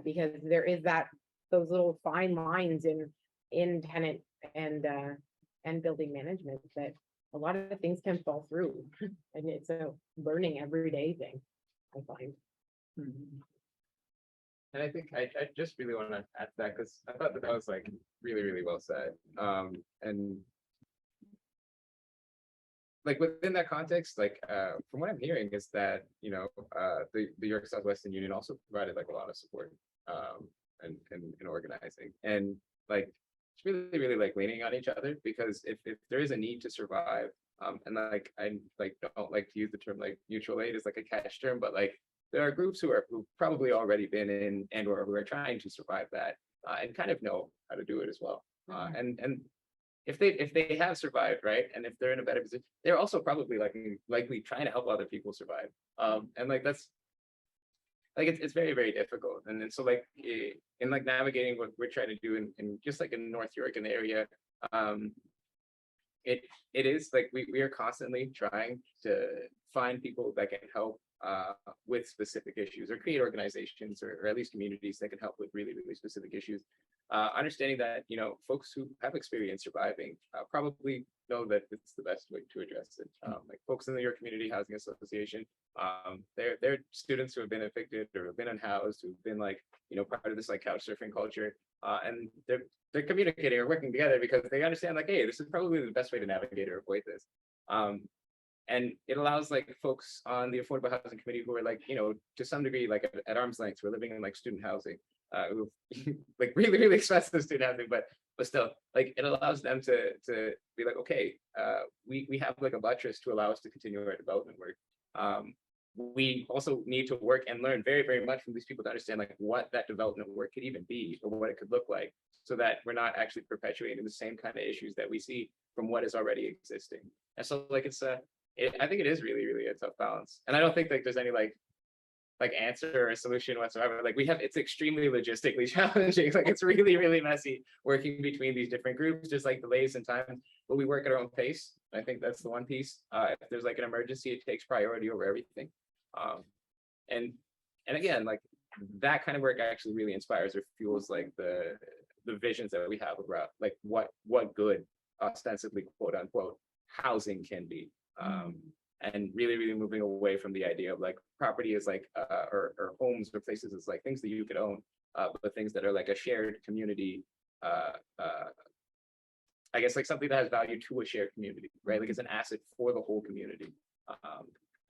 because there is those little fine lines in tenant and building management that a lot of things can fall through, and it's a learning everyday thing, I find. And I think I just really want to add to that, because I thought that was like really, really well said. And like within that context, like from what I'm hearing is that, the New York South-Weston Union also provided like a lot of support and organizing, and like it's really, really like leaning on each other, because if there is a need to survive, and like I like don't like to use the term like mutual aid is like a catch term, but like there are groups who've probably already been in and or who are trying to survive that and kind of know how to do it as well. And if they have survived, right, and if they're in a better position, they're also probably likely trying to help other people survive. And like that's like it's very, very difficult. And then so like in like navigating what we're trying to do in just like in North York in the area, it is like we are constantly trying to find people that can help with specific issues, or create organizations or at least communities that can help with really, really specific issues. Understanding that, folks who have experience surviving probably know that it's the best way to address it. Like folks in the New York Community Housing Association, They're students who have been evicted or have been unhoused, who've been like, part of this like couch surfing culture. And they're communicating or working together because they understand like, hey, this is probably the best way to navigate or avoid this. And it allows like folks on the Affordable Housing Committee who are like, to some degree, like at arm's length, who are living in like student housing, who like really, really expensive student housing, but still, like it allows them to be like, okay, we have like a buttress to allow us to continue our development work. We also need to work and learn very, very much from these people to understand like what that development work could even be or what it could look like, so that we're not actually perpetuating the same kind of issues that we see from what is already existing. And so like I think it is really, really a tough balance. And I don't think like there's any like answer or a solution whatsoever. Like it's extremely logistically challenging. Like it's really, really messy working between these different groups, just like delays and time, but we work at our own pace. I think that's the one piece. If there's like an emergency, it takes priority over everything. And again, like that kind of work actually really inspires or fuels like the visions that we have about like what good ostensibly quote unquote housing can be. And really, really moving away from the idea of like property is like or homes or places is like things that you could own, but things that are like a shared community. I guess like something that has value to a shared community, right? Like it's an asset for the whole community.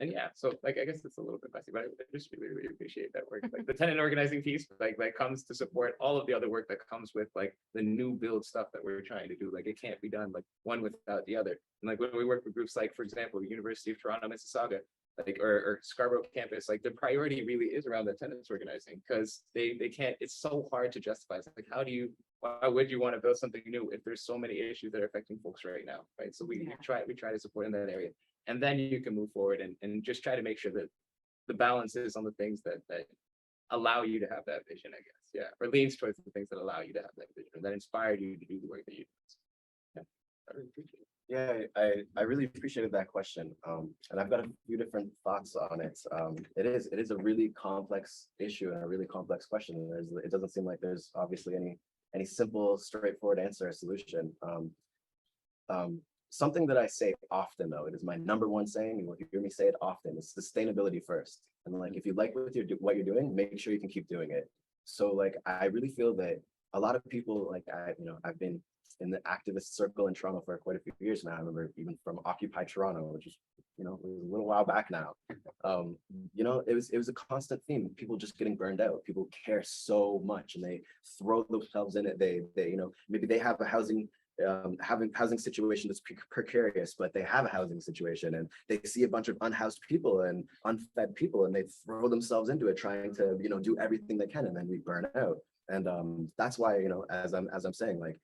And yeah, so like I guess it's a little bit messy, but I just really, really appreciate that work. Like the tenant organizing piece, like comes to support all of the other work that comes with like the new build stuff that we're trying to do. Like it can't be done like one without the other. And like when we work with groups like, for example, the University of Toronto, Mississauga, like or Scarborough campus, like the priority really is around the tenants organizing, because they can't. It's so hard to justify. It's like why would you want to build something new if there's so many issues that are affecting folks right now, right? So we try to support in that area. And then you can move forward and just try to make sure that the balance is on the things that allow you to have that vision, I guess. Yeah. Or leans towards the things that allow you to have that vision, that inspired you to do the work that you do. Yeah. I really appreciate it. Yeah, I really appreciated that question. And I've got a few different thoughts on it. It is a really complex issue and a really complex question. It doesn't seem like there's obviously any simple, straightforward answer or solution. Something that I say often, though, it is my number one saying, and you'll hear me say it often, is sustainability first. And like, if you like what you're doing, make sure you can keep doing it. So like, I really feel that a lot of people, like I've been in the activist circle in Toronto for quite a few years now. I remember even from Occupy Toronto, which is, it was a little while back now. It was a constant theme. People just getting burned out. People care so much and they throw themselves in it. They maybe they have a housing situation that's precarious, but they have a housing situation and they see a bunch of unhoused people and unfed people and they throw themselves into it trying to do everything they can, and then we burn out. And that's why as I'm saying, like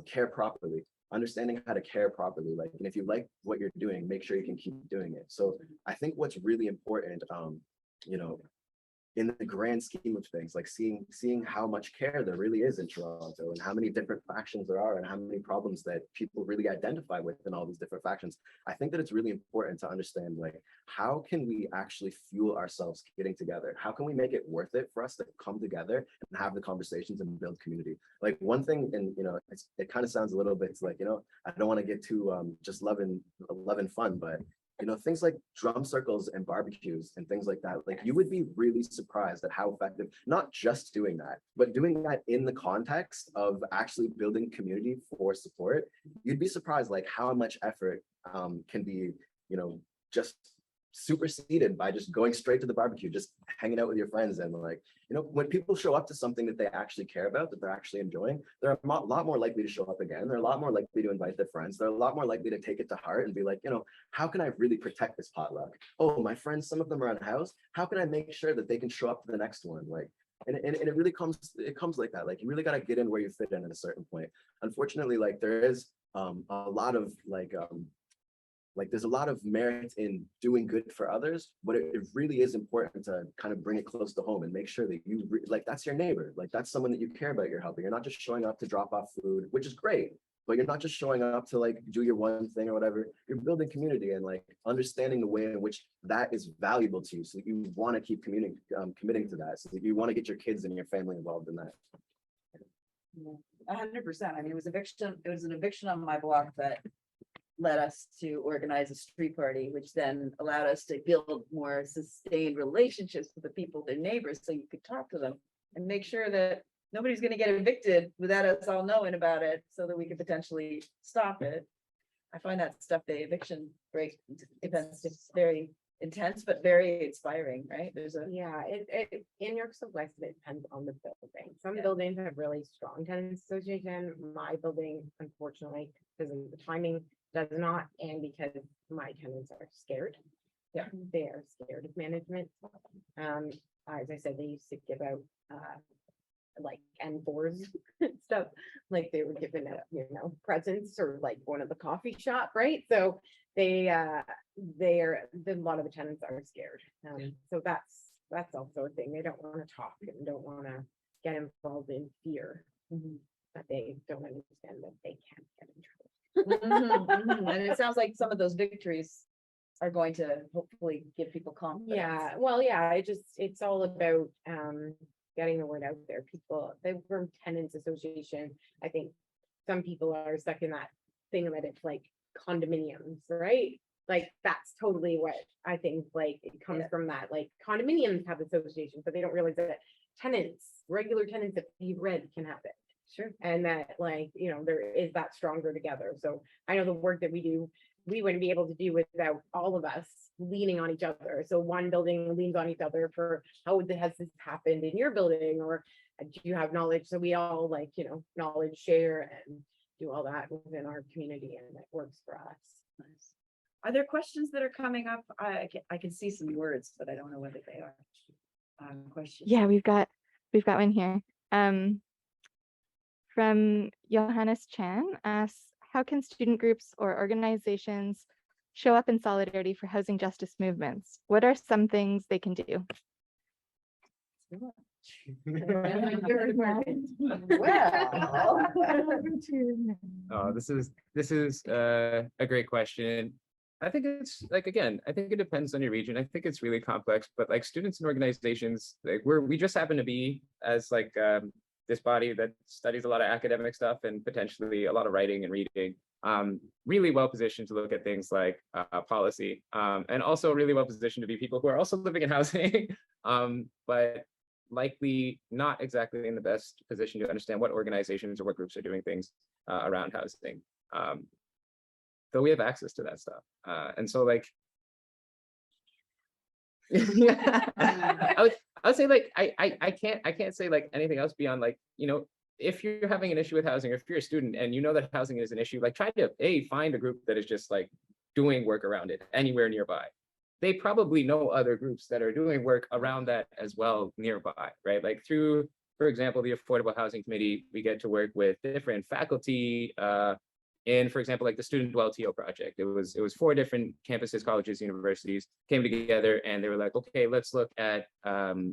care properly, understanding how to care properly, like, and if you like what you're doing, make sure you can keep doing it. So I think what's really important in the grand scheme of things, like seeing how much care there really is in Toronto and how many different factions there are and how many problems that people really identify with in all these different factions, I think that it's really important to understand, like, how can we actually fuel ourselves getting together? How can we make it worth it for us to come together and have the conversations and build community? Like one thing, and it kind of sounds a little bit like, I don't want to get too just loving fun, but things like drum circles and barbecues and things like that, like you would be really surprised at how effective, not just doing that, but doing that in the context of actually building community for support. You'd be surprised like how much effort can be, just superseded by just going straight to the barbecue, just hanging out with your friends. And like, when people show up to something that they actually care about, that they're actually enjoying, they're a lot more likely to show up again. They're a lot more likely to invite their friends. They're a lot more likely to take it to heart and be like, how can I really protect this potluck? Oh, my friends, some of them are unhoused. How can I make sure that they can show up to the next one? Like, and it really comes like that. Like, you really got to get in where you fit in at a certain point. Unfortunately, like there is a lot of like there's a lot of merit in doing good for others, but it really is important to kind of bring it close to home and make sure that you like that's your neighbor, like that's someone that you care about, you're helping. You're not just showing up to drop off food, which is great, but you're not just showing up to like do your one thing or whatever. You're building community and like understanding the way in which that is valuable to you, so that you want to keep committing to that, so that you want to get your kids and your family involved in that. 100%. I mean, it was an eviction on my block that led us to organize a street party, which then allowed us to build more sustained relationships with the people, their neighbors, so you could talk to them and make sure that nobody's going to get evicted without us all knowing about it, so that we could potentially stop it. I find that stuff, the eviction break events, it's very intense, but very inspiring, right? There's a, Yeah, it in New York South-Weston, it depends on the building. Some Yeah. buildings have really strong tenants association. My building, unfortunately, because of the timing, does not, and because my tenants are scared. Yeah. They are scared of management. As I said, they used to give out like N4s and stuff, like they were giving out, you know, presents, or like one of the coffee shop, right? So they are, a lot of the tenants are scared. So that's also a thing. They don't want to talk and don't want to get involved in fear, but they don't understand that they can't get in trouble. and it sounds like some of those victories are going to hopefully give people confidence. Yeah, well, yeah, it's all about getting the word out there. People, the Firm Tenants Association, I think some people are stuck in that thing that it's like condominiums, right? Like that's totally what I think, like it comes Yeah. from that. Like condominiums have associations, but they don't realize that tenants, regular tenants that you read can have it. Sure. And that, like, you know, there is that stronger together. So I know the work that we do, we wouldn't be able to do without all of us leaning on each other. So one building leans on each other for how has this happened in your building, or do you have knowledge? So we all, like, you know, knowledge share and do all that within our community, and it works for us. Nice. Are there questions that are coming up? I can see some words, but I don't know whether they are questions. Yeah, we've got one here. From Johannes Chan asks, how can student groups or organizations show up in solidarity for housing justice movements? What are some things they can do? This is a great question. I think it's like, again, I think it depends on your region. I think it's really complex, but like students and organizations, like we just happen to be, as like this body that studies a lot of academic stuff and potentially a lot of writing and reading, really well positioned to look at things like policy, and also really well positioned to be people who are also living in housing, but likely not exactly in the best position to understand what organizations or what groups are doing things around housing. Though we have access to that stuff. And so like, I would say like, I can't say like anything else beyond like, you know, if you're having an issue with housing, or if you're a student and you know that housing is an issue, like try to find a group that is just like doing work around it anywhere nearby. They probably know other groups that are doing work around that as well nearby, right? Like through, for example, the Affordable Housing Committee, we get to work with different faculty, in, for example, like the Student LTO project. It was 4 different campuses, colleges, universities came together, and they were like, okay, let's look at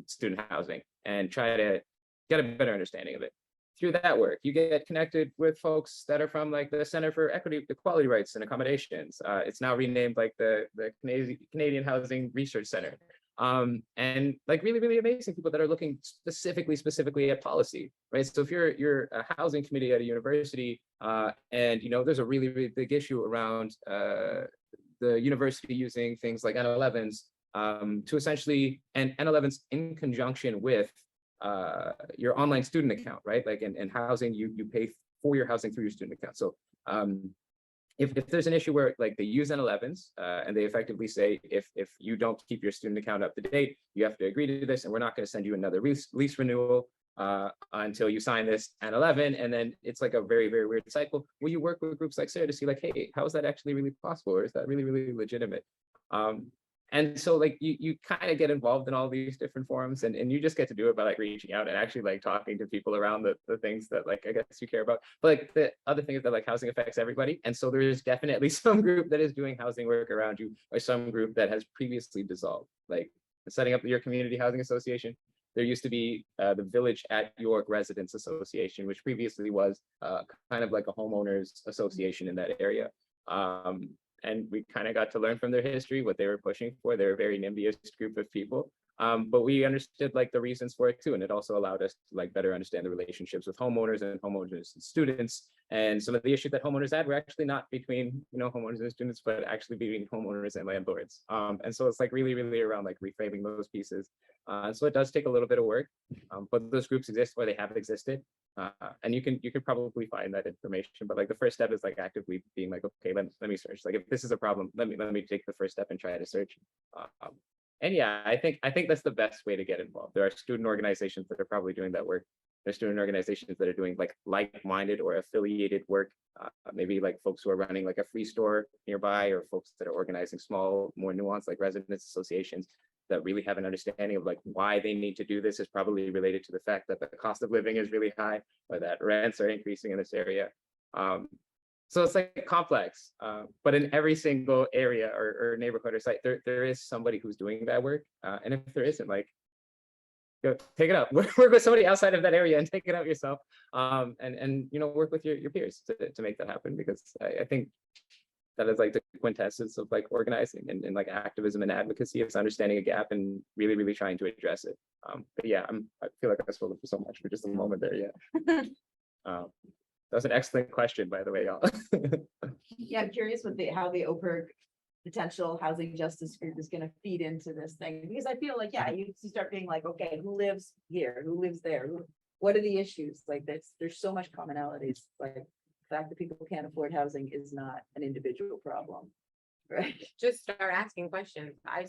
student housing and try to get a better understanding of it. Through that work, you get connected with folks that are from like the Center for Equality Rights and Accommodations. It's now renamed like the Canadian Housing Research Center. And like really amazing people that are looking specifically at policy, right? So if you're a housing committee at a university, and you know there's a really big issue around the university using things like N11s to essentially, and N11s in conjunction with your online student account, right? Like in housing, you pay for your housing through your student account. So if there's an issue where like they use N11s and they effectively say, if you don't keep your student account up to date, you have to agree to this, and we're not going to send you another lease renewal until you sign this N11. And then it's like a very weird cycle. Will you work with groups like Sarah to see like, hey, how is that actually really possible? Or is that really legitimate? And so like you kind of get involved in all these different forums, and you just get to do it by like reaching out and actually like talking to people around the things that like I guess you care about. But like the other thing is that like housing affects everybody. And so there's definitely some group that is doing housing work around you, or some group that has previously dissolved. Like setting up your community housing association, there used to be the Village at York Residents Association, which previously was kind of like a homeowners association in that area. And we kind of got to learn from their history what they were pushing for. They're a very NIMBYist group of people. But we understood like the reasons for it too. And it also allowed us to like better understand the relationships with homeowners and students. And some of the issues that homeowners had were actually not between, homeowners and students, but actually between homeowners and landlords. And so it's like really, really around like reframing those pieces. So it does take a little bit of work, but those groups exist or they have existed. And you could probably find that information, but like the first step is like actively being like, okay, let me search. Like if this is a problem, let me take the first step and try to search. And yeah, I think that's the best way to get involved. There are student organizations that are probably doing that work. There's student organizations that are doing like-minded or affiliated work. Maybe like folks who are running like a free store nearby, or folks that are organizing small, more nuanced like residents associations that really have an understanding of like why they need to do this is probably related to the fact that the cost of living is really high, or that rents are increasing in this area. So it's like complex, but in every single area or neighborhood or site, there is somebody who's doing that work. And if there isn't, like, go take it up, work with somebody outside of that area and take it out yourself. And work with your peers to make that happen, because I think that is like the quintessence of like organizing and like activism and advocacy. It's understanding a gap and really, really trying to address it. But yeah, I feel like I spoke for so much for just a moment there. Yeah. That was an excellent question, by the way, y'all. Yeah, I'm curious what how the OPERG potential housing justice group is going to feed into this thing, because I feel like, yeah, you start being like, okay, who lives here, who lives there, what are the issues? Like there's so much commonalities. Like the fact that people can't afford housing is not an individual problem, right? Just start asking questions. I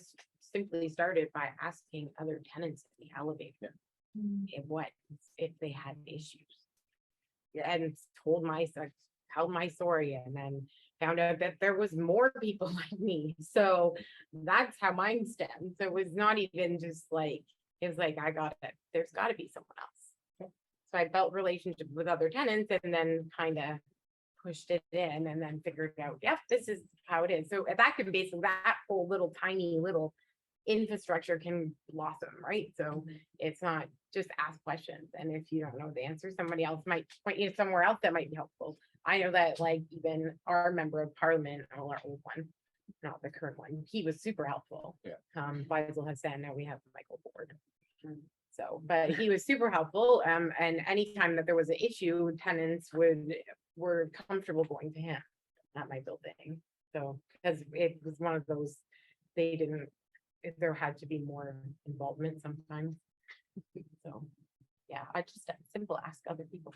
simply started by asking other tenants in the elevator if they had issues. And told my story, and then found out that there was more people like me. So that's how mine stemmed. So it was not even just like, it was like, I got it. There's got to be someone else. So I built relationships with other tenants and then kind of pushed it in and then figured out, yeah, this is how it is. So that could basically, that whole little tiny little infrastructure can blossom, right? So it's not just ask questions, and if you don't know the answer, somebody else might point you somewhere else that might be helpful. I know that like even our member of parliament, our old one, not the current one, he was super helpful. Faisal Hassan, now we have Michael Ford. So, but he was super helpful. And anytime that there was an issue, tenants were comfortable going to him at my building. So because it was one of those, there had to be more involvement sometimes. So yeah, I just simple ask other people.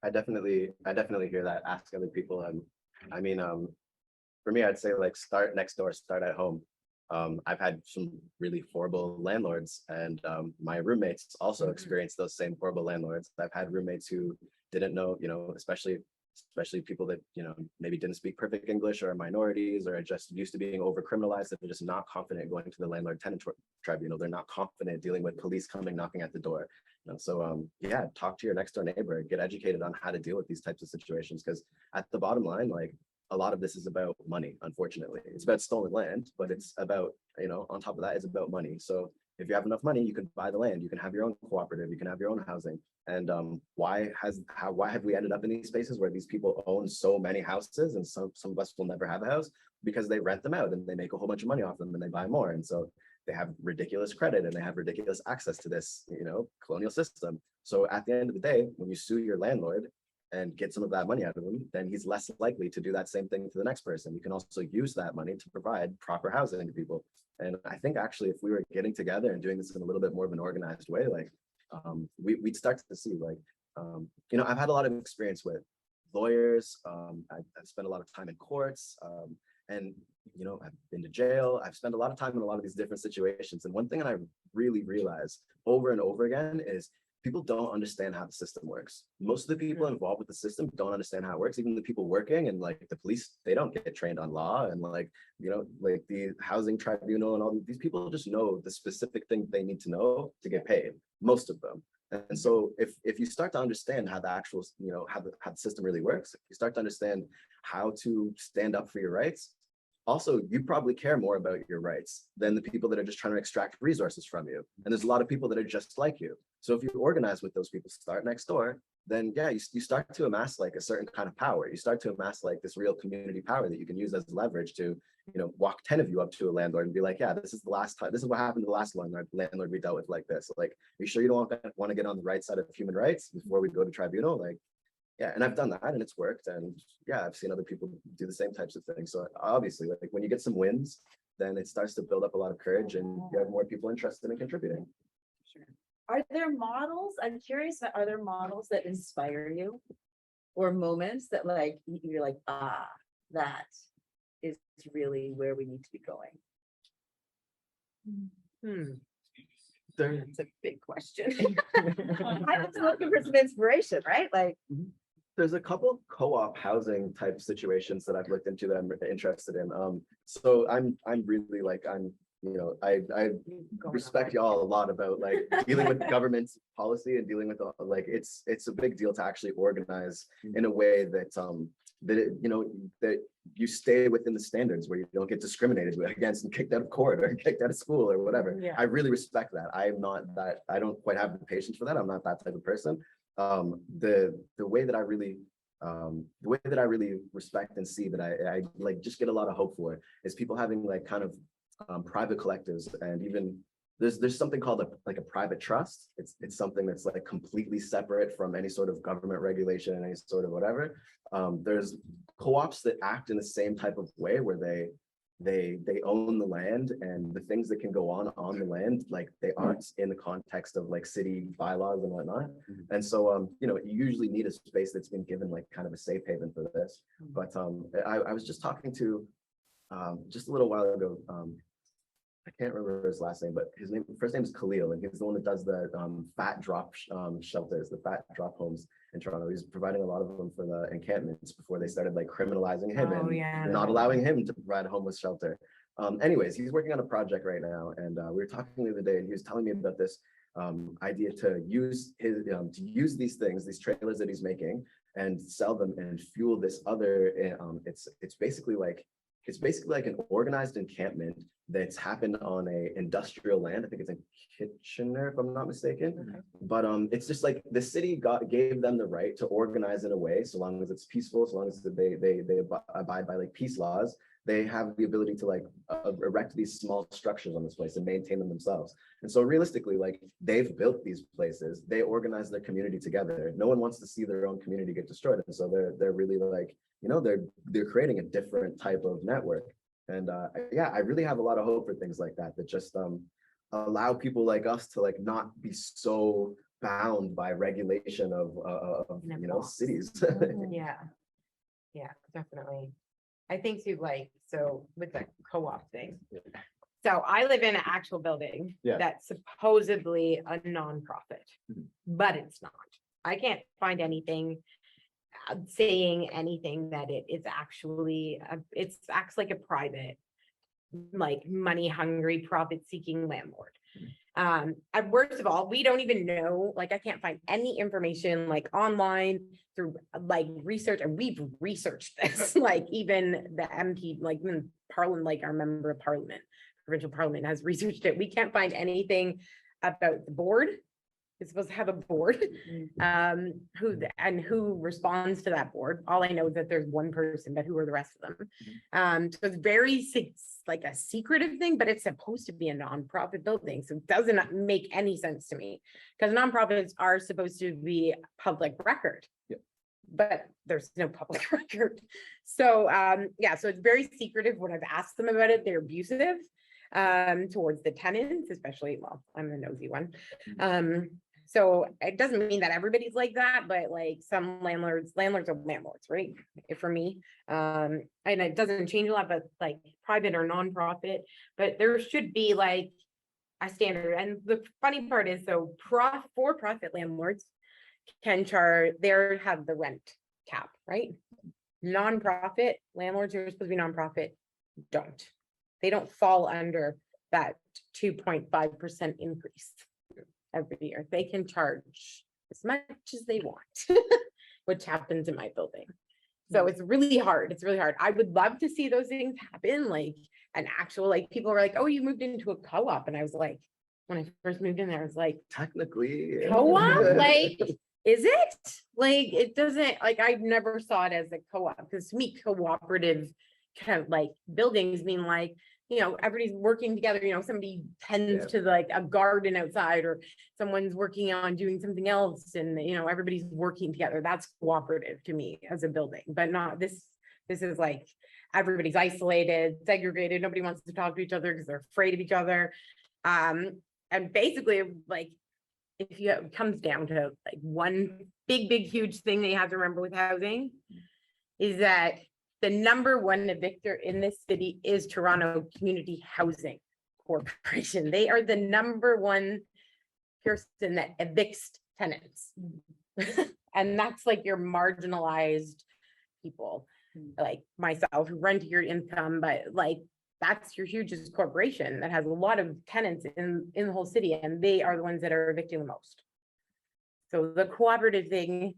I definitely hear that. Ask other people. And I mean, for me, I'd say like start next door, start at home. I've had some really horrible landlords, and my roommates also experienced those same horrible landlords. I've had roommates who didn't know, especially people that, maybe didn't speak perfect English, or are minorities, or are just used to being over criminalized, that they're just not confident going to the landlord tenant tribunal. They're not confident dealing with police coming knocking at the door. So yeah, talk to your next door neighbor, get educated on how to deal with these types of situations, because at the bottom line, like, a lot of this is about money. Unfortunately, it's about stolen land, but it's about, on top of that, it's about money. So if you have enough money, you can buy the land, you can have your own cooperative, you can have your own housing. And why have we ended up in these spaces where these people own so many houses, and some of us will never have a house? Because they rent them out and they make a whole bunch of money off them, and they buy more. And so they have ridiculous credit and they have ridiculous access to this, colonial system. So at the end of the day, when you sue your landlord and get some of that money out of him, then he's less likely to do that same thing to the next person. You can also use that money to provide proper housing to people. And I think actually, if we were getting together and doing this in a little bit more of an organized way, like we'd start to see, like, I've had a lot of experience with lawyers. I've spent a lot of time in courts, and I've been to jail. I've spent a lot of time in a lot of these different situations. And one thing that I really realized over and over again is people don't understand how the system works. Most of the people involved with the system don't understand how it works. Even the people working and like the police, they don't get trained on law, and like the housing tribunal and all these people just know the specific thing they need to know to get paid, most of them. And so if you start to understand how the actual, how the system really works, if you start to understand how to stand up for your rights, also, you probably care more about your rights than the people that are just trying to extract resources from you. And there's a lot of people that are just like you. So if you organize with those people, start next door, then yeah, you start to amass like a certain kind of power. You start to amass like this real community power that you can use as leverage to, walk 10 of you up to a landlord and be like, yeah, this is the last time, this is what happened to the last landlord we dealt with like this. Like, are you sure you don't want to get on the right side of human rights before we go to tribunal? Like, yeah, and I've done that and it's worked. And yeah, I've seen other people do the same types of things. So obviously, like when you get some wins, then it starts to build up a lot of courage and you have more people interested in contributing. Sure. Are there models? I'm curious, are there models that inspire you? Or moments that like, you're like, that is really where we need to be going? That's a big question. I was looking for some inspiration, right? Like, There's a couple co-op housing type situations that I've looked into that I'm interested in. So I'm really like, I respect y'all a lot about like dealing with government's policy and dealing with it's a big deal to actually organize in a way that that you stay within the standards where you don't get discriminated against and kicked out of court or kicked out of school or whatever. Yeah. I really respect that. I'm not that, I don't quite have the patience for that. I'm not that type of person. The way that I really respect and see that I like just get a lot of hope for is people having like kind of private collectives, and even there's something called a private trust. It's something that's like completely separate from any sort of government regulation and any sort of whatever. There's co-ops that act in the same type of way where they own the land, and the things that can go on the land, like they aren't in the context of like city bylaws and whatnot. And so you usually need a space that's been given like kind of a safe haven for this. But I was just talking to just a little while ago, I can't remember his last name, but his first name is Khalil, and he's the one that does the fat drop shelters, the fat drop homes in Toronto. He's providing a lot of them for the encampments before they started like criminalizing him and not allowing him to provide a homeless shelter. Anyways, he's working on a project right now, and we were talking the other day, and he was telling me about this idea to use these things, these trailers that he's making, and sell them and fuel this other. It's basically like an organized encampment that's happened on a industrial land. I think it's in Kitchener, if I'm not mistaken. Okay. But it's just like the city gave them the right to organize in a way, so long as it's peaceful, so long as they abide by like peace laws. They have the ability to like erect these small structures on this place and maintain them themselves. And so realistically, like they've built these places, they organize their community together. No one wants to see their own community get destroyed. And so they're really like, they're creating a different type of network. And yeah, I really have a lot of hope for things like that just allow people like us to like not be so bound by regulation of cities. Yeah, definitely. I think too, like, so with the co-op thing. So I live in an actual building that's supposedly a nonprofit, but it's not. I can't find anything saying anything that it is actually, it acts like a private, like money hungry, profit seeking landlord. Worst of all, we don't even know, like I can't find any information like online through like research, and we've researched this, like even the MP, like in Parliament, like our member of Parliament, provincial Parliament has researched it. We can't find anything about the board. It's supposed to have a board, who responds to that board. All I know is that there's one person, but who are the rest of them? So it's like a secretive thing, but it's supposed to be a nonprofit building. So it doesn't make any sense to me, because nonprofits are supposed to be public record, but there's no public record. So yeah, so it's very secretive. When I've asked them about it, they're abusive towards the tenants, especially, well, I'm the nosy one. So it doesn't mean that everybody's like that, but like some landlords are landlords, right? For me, and it doesn't change a lot, but like private or nonprofit, but there should be like a standard. And the funny part is, so for-profit landlords can have the rent cap, right? Nonprofit landlords who are supposed to be nonprofit they don't fall under that 2.5% increase every year. They can charge as much as they want, which happens in my building. So it's really hard. It's really hard. I would love to see those things happen, like an actual, like people were like, oh, you moved into a co-op. And I was like, when I first moved in there, I was like, Technically, co-op? Like, Is it? Like, it doesn't, like, I never saw it as a co-op, because to me, cooperative kind of like buildings mean like, you know, everybody's working together, you know, somebody tends to like a garden outside, or someone's working on doing something else, and, you know, everybody's working together. That's cooperative to me as a building, but not this. This is like, everybody's isolated, segregated, nobody wants to talk to each other because they're afraid of each other. And basically, like, if you it comes down to like one big, huge thing that you have to remember with housing is that the number one evictor in this city is Toronto Community Housing Corporation. They are the number one person that evicts tenants. And that's like your marginalized people, like myself, who rent your income, but like that's your hugest corporation that has a lot of tenants in the whole city, and they are the ones that are evicting the most. So the cooperative thing,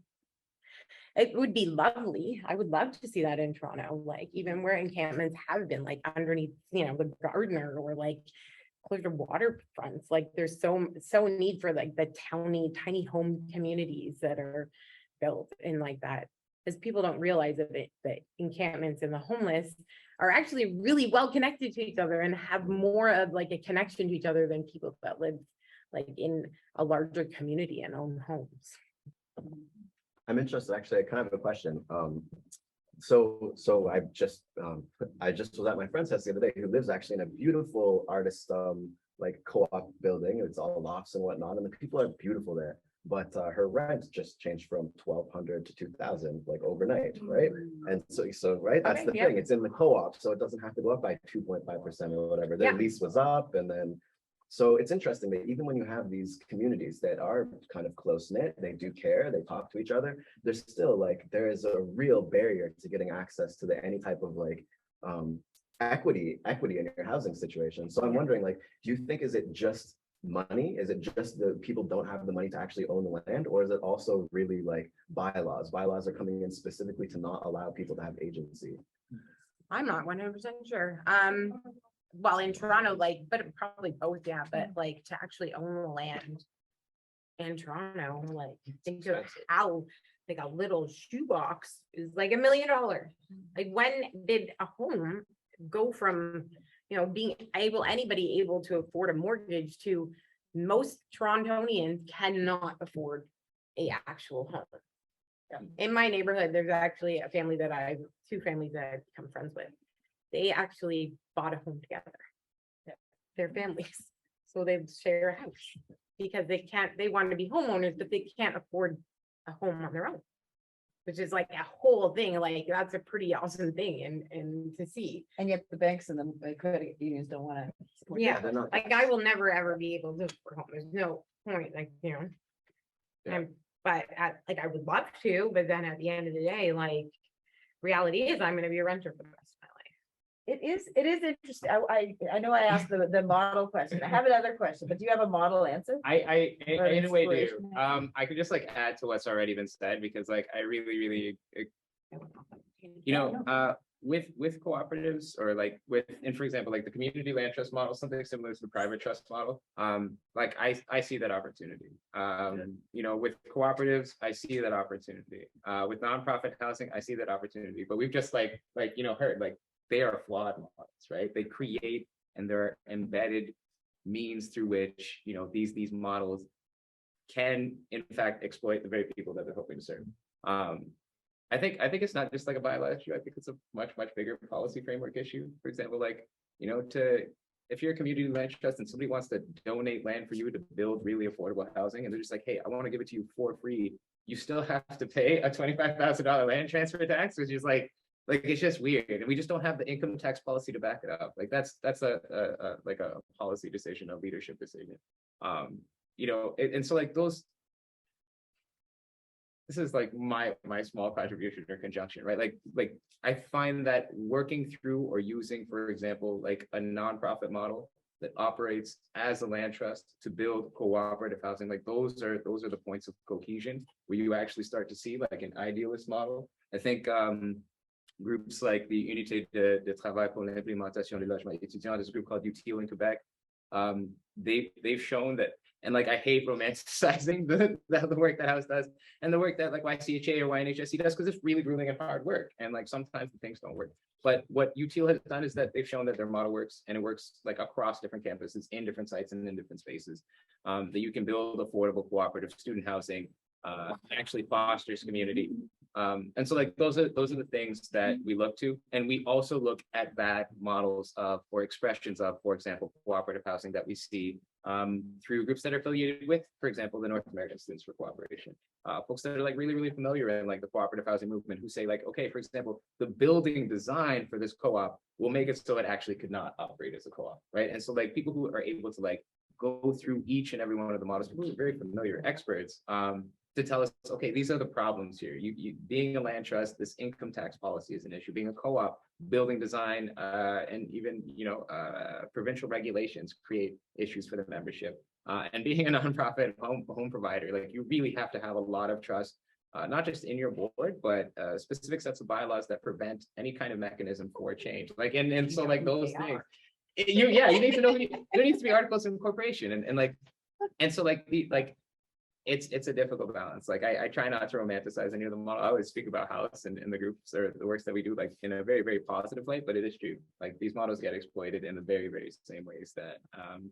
it would be lovely. I would love to see that in Toronto, like even where encampments have been, like underneath, you know, the Gardner, or like close to waterfronts. Like there's so need for like the tiny home communities that are built in like that, because people don't realize that that encampments and the homeless are actually really well connected to each other and have more of like a connection to each other than people that live like in a larger community and own homes. I'm interested, actually, I kind of have a question. So I just was at my friend's house the other day, who lives actually in a beautiful artist like co-op building. It's all lofts and whatnot, and the people are beautiful there. But her rent just changed from 1,200 to 2,000 like overnight, right? And so right, that's the thing. It's in the co-op, so it doesn't have to go up by 2.5% or whatever. Their lease was up, and then so it's interesting that even when you have these communities that are kind of close knit, they do care, they talk to each other, there's still like there is a real barrier to getting access to any type of like equity in your housing situation. So I'm wondering, like, do you think, is it just money? Is it just the people don't have the money to actually own the land, or is it also really like bylaws? Bylaws are coming in specifically to not allow people to have agency. I'm not 100% sure. Well, in Toronto, like, but probably both, yeah, but like to actually own the land in Toronto, like think of how like a little shoebox is like $1 million. Like, when did a home go from, you know, being anybody able to afford a mortgage to most Torontonians cannot afford a actual home? In my neighborhood, there's actually a family that two families that I've become friends with. They actually bought a home together, their families. So they share a house because they want to be homeowners, but they can't afford a home on their own, which is like a whole thing. Like, that's a pretty awesome thing and to see. And yet the banks and the credit unions don't want to support. Yeah, like I will never ever be able to support home. There's no point, like, you know. But like I would love to, but then at the end of the day, like, reality is I'm going to be a renter for the rest of my life. It is interesting. I know I asked the model question. I have another question, but do you have a model answer? I in a way do. inspiration? I could just like add to what's already been said, because like I really you know, with cooperatives, or like for example, like the community land trust model, something similar to the private trust model. Like I see that opportunity. You know, with cooperatives, I see that opportunity. With nonprofit housing, I see that opportunity. But we've just like you know heard, like, they are flawed models, right? They create, and there are embedded means through which, you know, these models can in fact exploit the very people that they're hoping to serve. I think it's not just like a bylaw issue. I think it's a much bigger policy framework issue. For example, like, you know, if you're a community land trust and somebody wants to donate land for you to build really affordable housing, and they're just like, hey, I want to give it to you for free, you still have to pay a $25,000 land transfer tax, which is like it's just weird. And we just don't have the income tax policy to back it up. Like that's a policy decision, a leadership decision. You know, and so like those. This is like my small contribution or conjunction, right? Like I find that working through or using, for example, like a nonprofit model that operates as a land trust to build cooperative housing, like those are the points of cohesion where you actually start to see like an idealist model. I think groups like the Unité de Travail pour l'implémentation du logement étudiant, there's a group called UTIL in Quebec. They've shown that And like, I hate romanticizing the work that House does and the work that like YCHA or YNHSC does, because it's really grueling and hard work. And like, sometimes the things don't work. But what UTL has done is that they've shown that their model works, and it works like across different campuses, in different sites and in different spaces, that you can build affordable cooperative student housing, actually fosters community. And so like those are the things that we look to. And we also look at bad models of, or expressions of, for example, cooperative housing that we see through groups that are affiliated with, for example, the North American Students for Cooperation, folks that are like really familiar in like the cooperative housing movement, who say like, okay, for example, the building design for this co-op will make it so it actually could not operate as a co-op, right? And so like people who are able to like go through each and every one of the models, people who are very familiar experts, to tell us, okay, these are the problems here. You being a land trust, this income tax policy is an issue. Being a co-op, building design, and even provincial regulations create issues for the membership. And being a nonprofit home provider, like you really have to have a lot of trust, not just in your board, but specific sets of bylaws that prevent any kind of mechanism for change. Like and so like those things. You need to know. There needs to be articles of incorporation and so like it's a difficult balance. Like I try not to romanticize any of the model. I always speak about House and the groups or the works that we do like in a very, very positive way, but it is true. Like these models get exploited in the very, very same ways that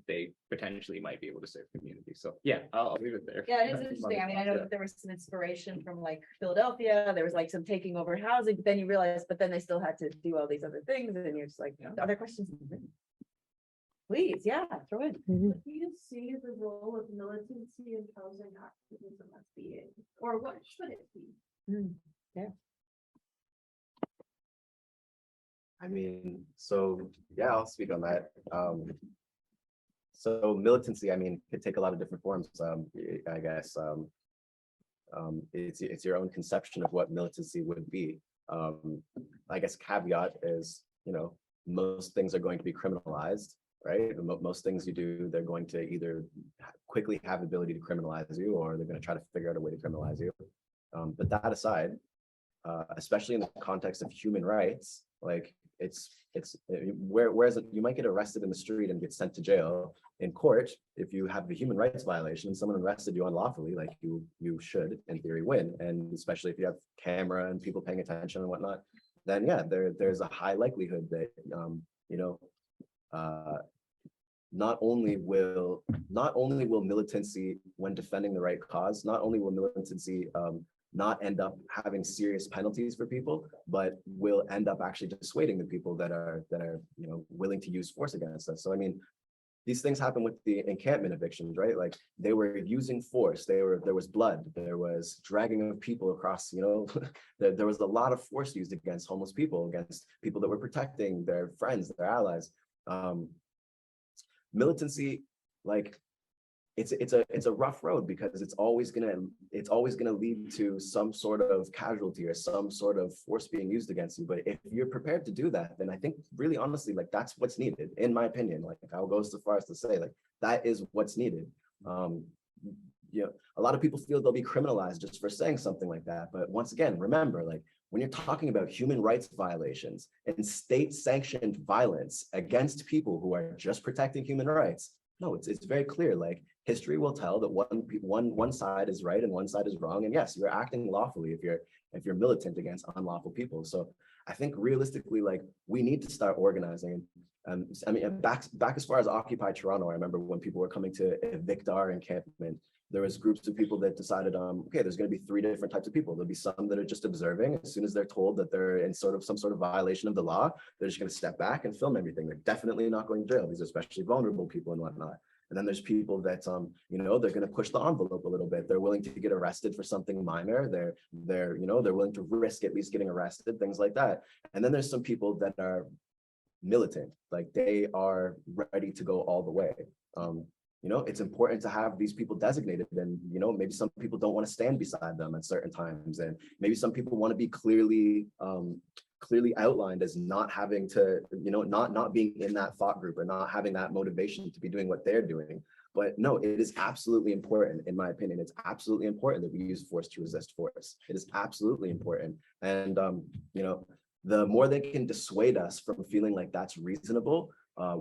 they potentially might be able to serve communities. So yeah, I'll leave it there. Yeah, it is interesting. I mean, I know that there was some inspiration from like Philadelphia. There was like some taking over housing, but then you realize, but then they still had to do all these other things, and you're just like, other questions. Please, yeah, throw in. What do you see the role of militancy in housing activism as being, or what should it be? Yeah. I mean, so yeah, I'll speak on that. So militancy, I mean, could take a lot of different forms. I guess it's your own conception of what militancy would be. I guess caveat is, most things are going to be criminalized. Right? Most things you do, they're going to either quickly have the ability to criminalize you, or they're going to try to figure out a way to criminalize you. But that aside, especially in the context of human rights, like whereas you might get arrested in the street and get sent to jail. In court, if you have a human rights violation and someone arrested you unlawfully, like you should in theory win. And especially if you have camera and people paying attention and whatnot, then yeah, there's a high likelihood that not only will militancy, when defending the right cause, not only will militancy not end up having serious penalties for people, but will end up actually dissuading the people that are willing to use force against us. So I mean, these things happen with the encampment evictions, right? Like they were using force. There was blood. There was dragging of people across. There was a lot of force used against homeless people, against people that were protecting their friends, their allies. Militancy, like it's a rough road, because it's always gonna lead to some sort of casualty or some sort of force being used against you. But if you're prepared to do that, then I think really honestly, like that's what's needed, in my opinion. Like I'll go so far as to say, like that is what's needed. A lot of people feel they'll be criminalized just for saying something like that. But once again, remember, like when you're talking about human rights violations and state-sanctioned violence against people who are just protecting human rights, no, it's very clear. Like history will tell that one side is right and one side is wrong. And yes, you're acting lawfully if you're militant against unlawful people. So I think realistically, like we need to start organizing. I mean, back as far as Occupy Toronto, I remember when people were coming to evict our encampment, there was groups of people that decided, okay, there's going to be 3 different types of people. There'll be some that are just observing. As soon as they're told that they're in some sort of violation of the law, they're just going to step back and film everything. They're definitely not going to jail. These are especially vulnerable people and whatnot. And then there's people that, they're going to push the envelope a little bit. They're willing to get arrested for something minor. They're willing to risk at least getting arrested, things like that. And then there's some people that are militant, like they are ready to go all the way. It's important to have these people designated, and maybe some people don't want to stand beside them at certain times, and maybe some people want to be clearly outlined as not having to, not being in that thought group or not having that motivation to be doing what they're doing. But no, it is absolutely important, in my opinion. It's absolutely important that we use force to resist force. It is absolutely important, and the more they can dissuade us from feeling like that's reasonable,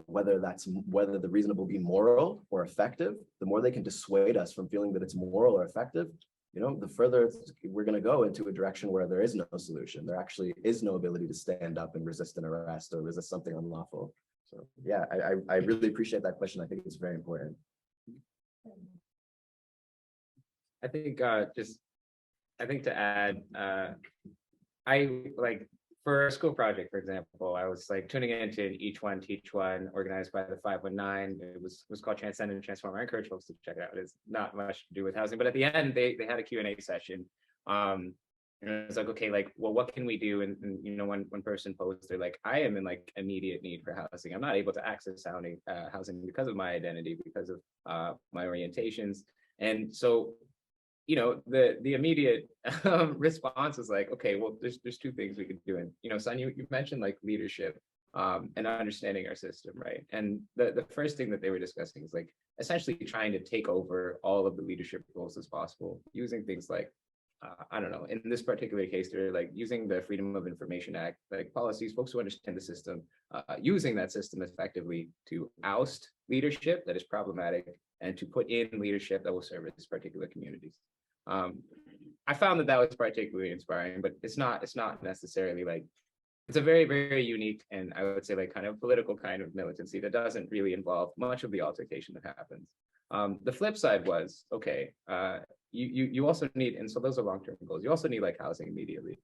whether the reason will be moral or effective, the more they can dissuade us from feeling that it's moral or effective, the further we're going to go into a direction where there is no solution. There actually is no ability to stand up and resist an arrest or resist something unlawful. So yeah, I really appreciate that question. I think it's very important. I think to add, for a school project, for example, I was like tuning into Each One Teach One, organized by the 519. It was called Transcend and Transform. I encourage folks to check it out. It's not much to do with housing, but at the end they had a Q&A session. And it's like, okay, like, well, what can we do? And one person posed, they're like, I am in like immediate need for housing. I'm not able to access housing because of my identity, because of my orientations. And so the immediate response is like, okay, well, there's two things we could do. And Son, you mentioned like leadership and understanding our system, right? And the first thing that they were discussing is like essentially trying to take over all of the leadership roles as possible, using things like I don't know, in this particular case, they're like using the Freedom of Information Act, like policies, folks who understand the system, using that system effectively to oust leadership that is problematic and to put in leadership that will service particular communities. I found that was particularly inspiring, but it's not necessarily like, it's a very, very unique and I would say like kind of political kind of militancy that doesn't really involve much of the altercation that happens. The flip side was, okay, you also need, and so those are long-term goals, you also need like housing immediately.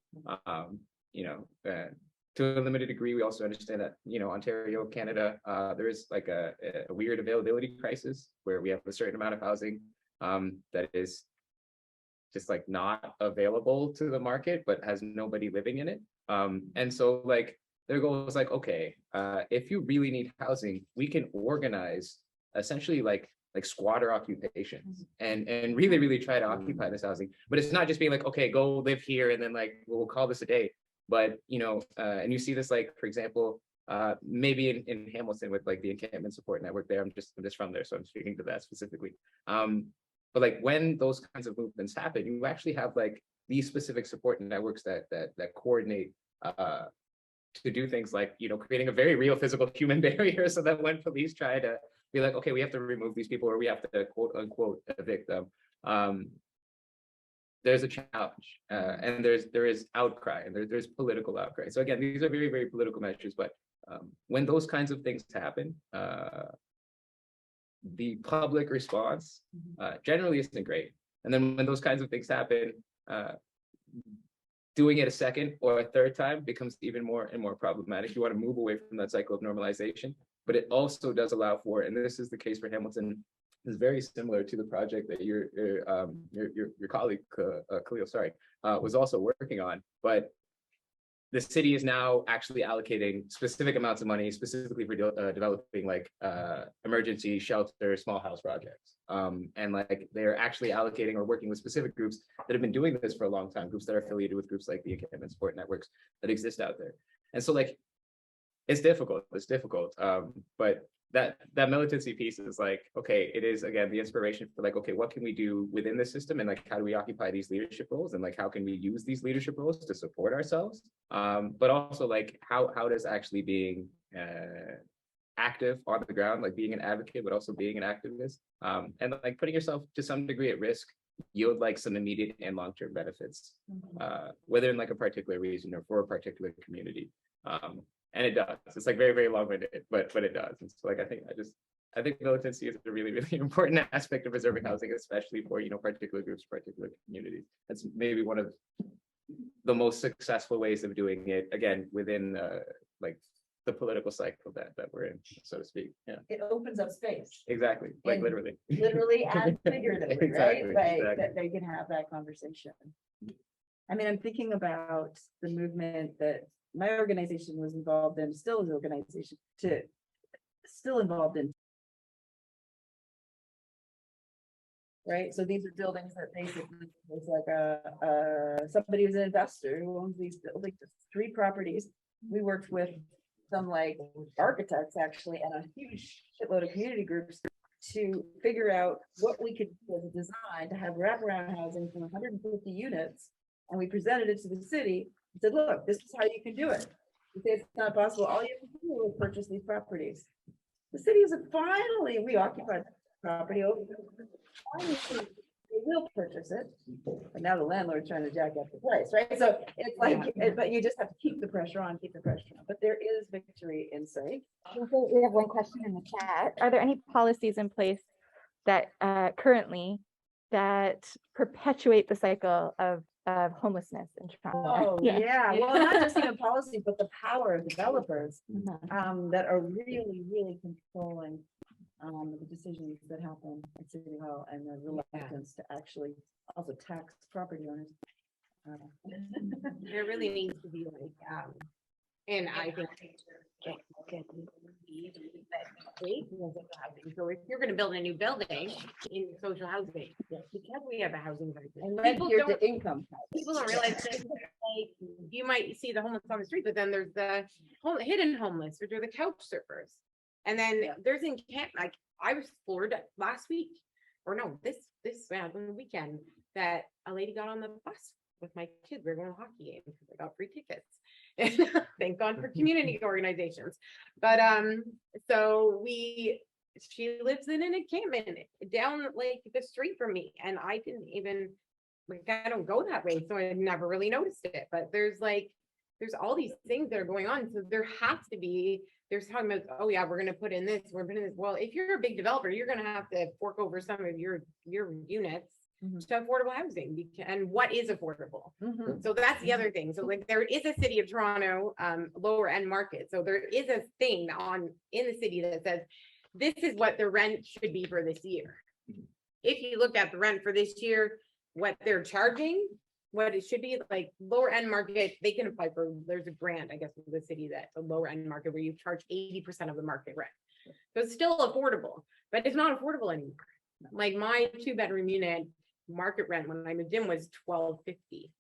To a limited degree, we also understand that, Ontario, Canada, there is like a weird availability crisis where we have a certain amount of housing that is just like not available to the market, but has nobody living in it. And so like their goal is like, okay, if you really need housing, we can organize essentially like squatter occupations and really, really try to occupy this housing. But it's not just being like, okay, go live here and then like, we'll call this a day. But, and you see this like, for example, maybe in Hamilton with like the encampment support network there, I'm just from there, so I'm speaking to that specifically. But like when those kinds of movements happen, you actually have like these specific support networks that coordinate to do things like, creating a very real physical human barrier so that when police try to be like, okay, we have to remove these people or we have to quote unquote evict them, there's a challenge and there is outcry and there's political outcry. So again, these are very, very political measures, but when those kinds of things happen, the public response generally isn't great. And then when those kinds of things happen, doing it a second or a third time becomes even more and more problematic. You want to move away from that cycle of normalization, but it also does allow for, and this is the case for Hamilton, is very similar to the project that your colleague Khalil, was also working on. But the city is now actually allocating specific amounts of money specifically for developing like emergency shelter, small house projects. And like they're actually allocating or working with specific groups that have been doing this for a long time, groups that are affiliated with groups like the encampment support networks that exist out there. And so like, it's difficult, but that militancy piece is like, okay, it is again the inspiration for like, okay, what can we do within the system and like how do we occupy these leadership roles and like how can we use these leadership roles to support ourselves, but also like how does actually being active on the ground, like being an advocate but also being an activist, and like putting yourself to some degree at risk yield like some immediate and long-term benefits, whether in like a particular region or for a particular community. And it does. It's like very, very long-winded, but it does. And so like I think militancy is a really, really important aspect of preserving housing, especially for particular groups, particular communities. That's maybe one of the most successful ways of doing it. Again, within like the political cycle that we're in, so to speak. Yeah. It opens up space. Exactly. Like And literally. Literally and figuratively, Exactly, right? Like exactly. that they can have that conversation. I mean, I'm thinking about the movement that my organization was involved in, still is an organization still involved in. Right, so these are buildings that basically it's like somebody who's an investor who owns these buildings, 3 properties. We worked with some like architects actually and a huge shitload of community groups to figure out what we could do as a design to have wraparound housing from 150 units. And we presented it to the city and said, look, this is how you can do it. You say it's not possible, all you have to do is purchase these properties. The city is finally, we occupied property over. Finally, they will purchase it, but now the landlord's trying to jack up the price, right? So it's like, but you just have to keep the pressure on, but there is victory in sight. We have one question in the chat. Are there any policies in place that currently that perpetuate the cycle of homelessness in Toronto? Oh, yeah, well, not just even policy, but the power of developers Mhm. that are really, really controlling the decisions that happen at City Hall and the reluctance to actually also tax property owners. There really needs to be like, and I think. So if you're gonna build a new building in social housing, because we have a housing crisis, And then people here's don't, the income. people don't realize that, like, you might see the homeless on the street, but then there's the hidden homeless, which are the couch surfers. And then there's like, I was floored last week, or no, this on the weekend, that a lady got on the bus with my kids. We were going to a hockey game because I got free tickets. Thank God for community organizations. But so she lives in an encampment down like the street from me, and I didn't even, like, I don't go that way, so I never really noticed it. But there's all these things that are going on, so there has to be. There's talking about, oh yeah, we're going to put in this, we're putting this. Well, if you're a big developer, you're going to have to fork over some of your units to affordable housing. And what is affordable? So that's the other thing. So like, there is a City of Toronto lower end market. So there is a thing in the city that says this is what the rent should be for this year. If you look at the rent for this year, what they're charging, what it should be, like lower end market, they can apply for, there's a grant, I guess, for the city, that the lower end market where you charge 80% of the market rent. So it's still affordable, but it's not affordable anymore. Like my 2-bedroom unit market rent when I moved in was $1,250.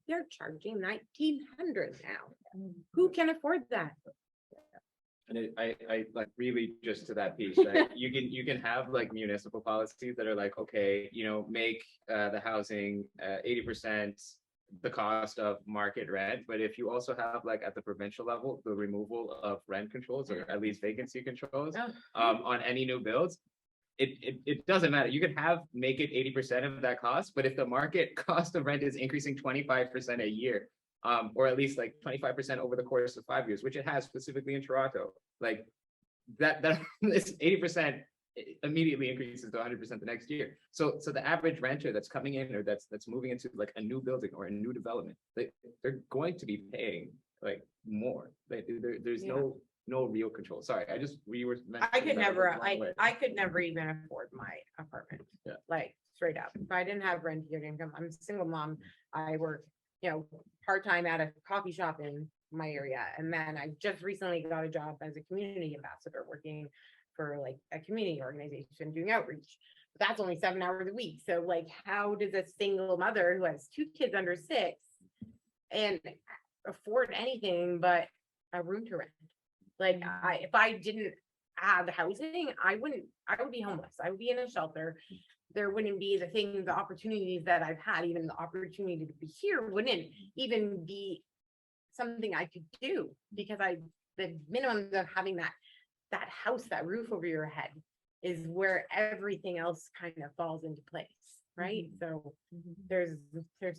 They're charging $1,900 now. Who can afford that? And I like really just to that piece, right? You can have like municipal policies that are like, okay, make the housing 80% the cost of market rent. But if you also have like at the provincial level, the removal of rent controls or at least vacancy controls on any new builds, it doesn't matter. You can make it 80% of that cost, but if the market cost of rent is increasing 25% a year, or at least like 25% over the course of 5 years, which it has specifically in Toronto, like that this 80% immediately increases to 100% the next year. So the average renter that's coming in or that's moving into like a new building or a new development, they're going to be paying like more. There's no real control. Sorry, I could never even afford my apartment. Yeah. Like straight up. If I didn't have rented income, I'm a single mom. I work, part-time at a coffee shop in my area. And then I just recently got a job as a community ambassador working for like a community organization doing outreach. But that's only 7 hours a week. So like, how does a single mother who has 2 kids under 6 and afford anything but a room to rent? Like if I didn't have housing, I would be homeless. I would be in a shelter. There wouldn't be the opportunities that I've had. Even the opportunity to be here wouldn't even be something I could do, because the minimum of having that house, that roof over your head is where everything else kind of falls into place. Right. So there's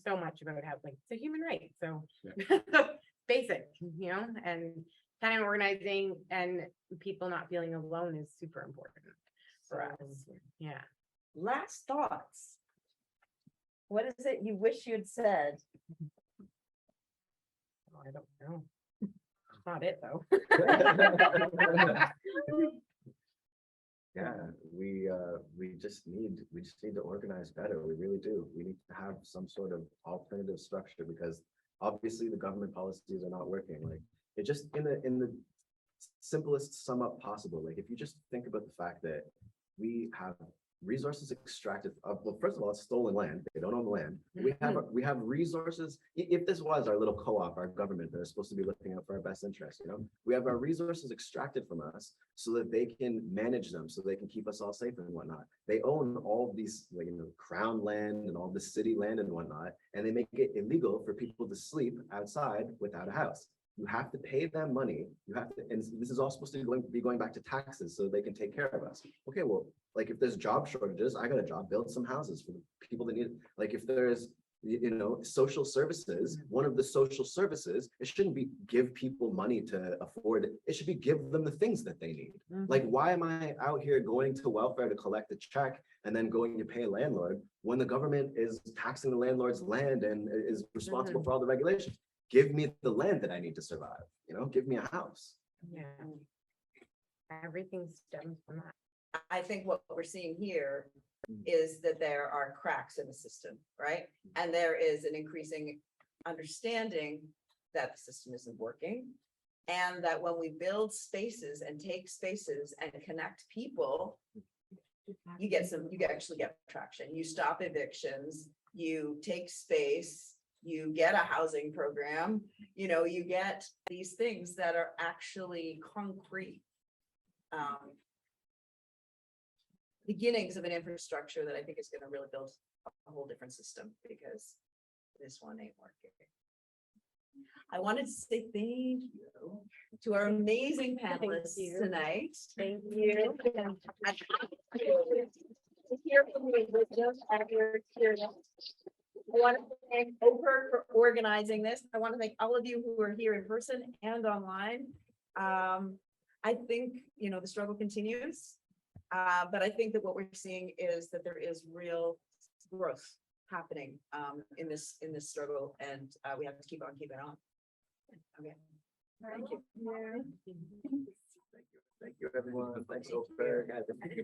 so much about housing. It's a human right. So basic, and tenant organizing and people not feeling alone is super important for us. Yeah. Last thoughts. What is it you wish you had said? Oh, I don't know. It's not it though. Yeah, we just need to organize better. We really do. We need to have some sort of alternative structure, because obviously the government policies are not working. Like, it just in the simplest sum up possible. Like, if you just think about the fact that we have resources extracted well, first of all, it's stolen land. They don't own the land. We have resources. If this was our little co-op, our government that is supposed to be looking out for our best interests, we have our resources extracted from us so that they can manage them, so they can keep us all safe and whatnot. They own all these, like, crown land and all the city land and whatnot, and they make it illegal for people to sleep outside without a house. You have to pay them money. You have to, and this is all supposed to be going back to taxes so they can take care of us. Okay, well, like if there's job shortages, I got a job, build some houses for the people that need it. Like if there's, you know, social services, one of the social services, it shouldn't be give people money to afford it. It should be give them the things that they need. Like, why am I out here going to welfare to collect a check and then going to pay a landlord when the government is taxing the landlord's land and is responsible for all the regulations? Give me the land that I need to survive, you know, give me a house. Yeah. Everything stems from that. I think what we're seeing here is that there are cracks in the system, right? And there is an increasing understanding that the system isn't working. And that when we build spaces and take spaces and connect people, you actually get traction. You stop evictions, you take space, you get a housing program, you know, you get these things that are actually concrete. Beginnings of an infrastructure that I think is going to really build a whole different system, because this one ain't working. I wanted to say thank you to our amazing panelists tonight. Thank you. To hear from your wisdom and your experience. I want to thank Oprah for organizing this. I want to thank all of you who are here in person and online. I think, you know, the struggle continues, but I think that what we're seeing is that there is real growth happening in this struggle, and we have to keep on keeping on. Okay. Thank you. Thank you, everyone. Thanks, Oprah.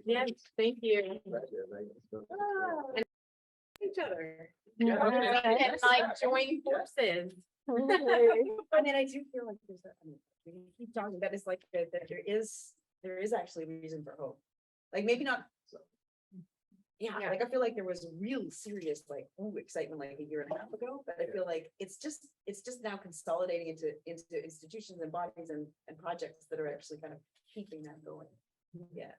Yes, thank you. Each other. And like join forces. I mean, I do feel like there's we keep talking, that is like, that there is actually reason for hope. Like maybe not. Yeah, like I feel like there was real serious like excitement like a year and a half ago, but I feel like it's just now consolidating into institutions and bodies and projects that are actually kind of keeping that going. Yeah.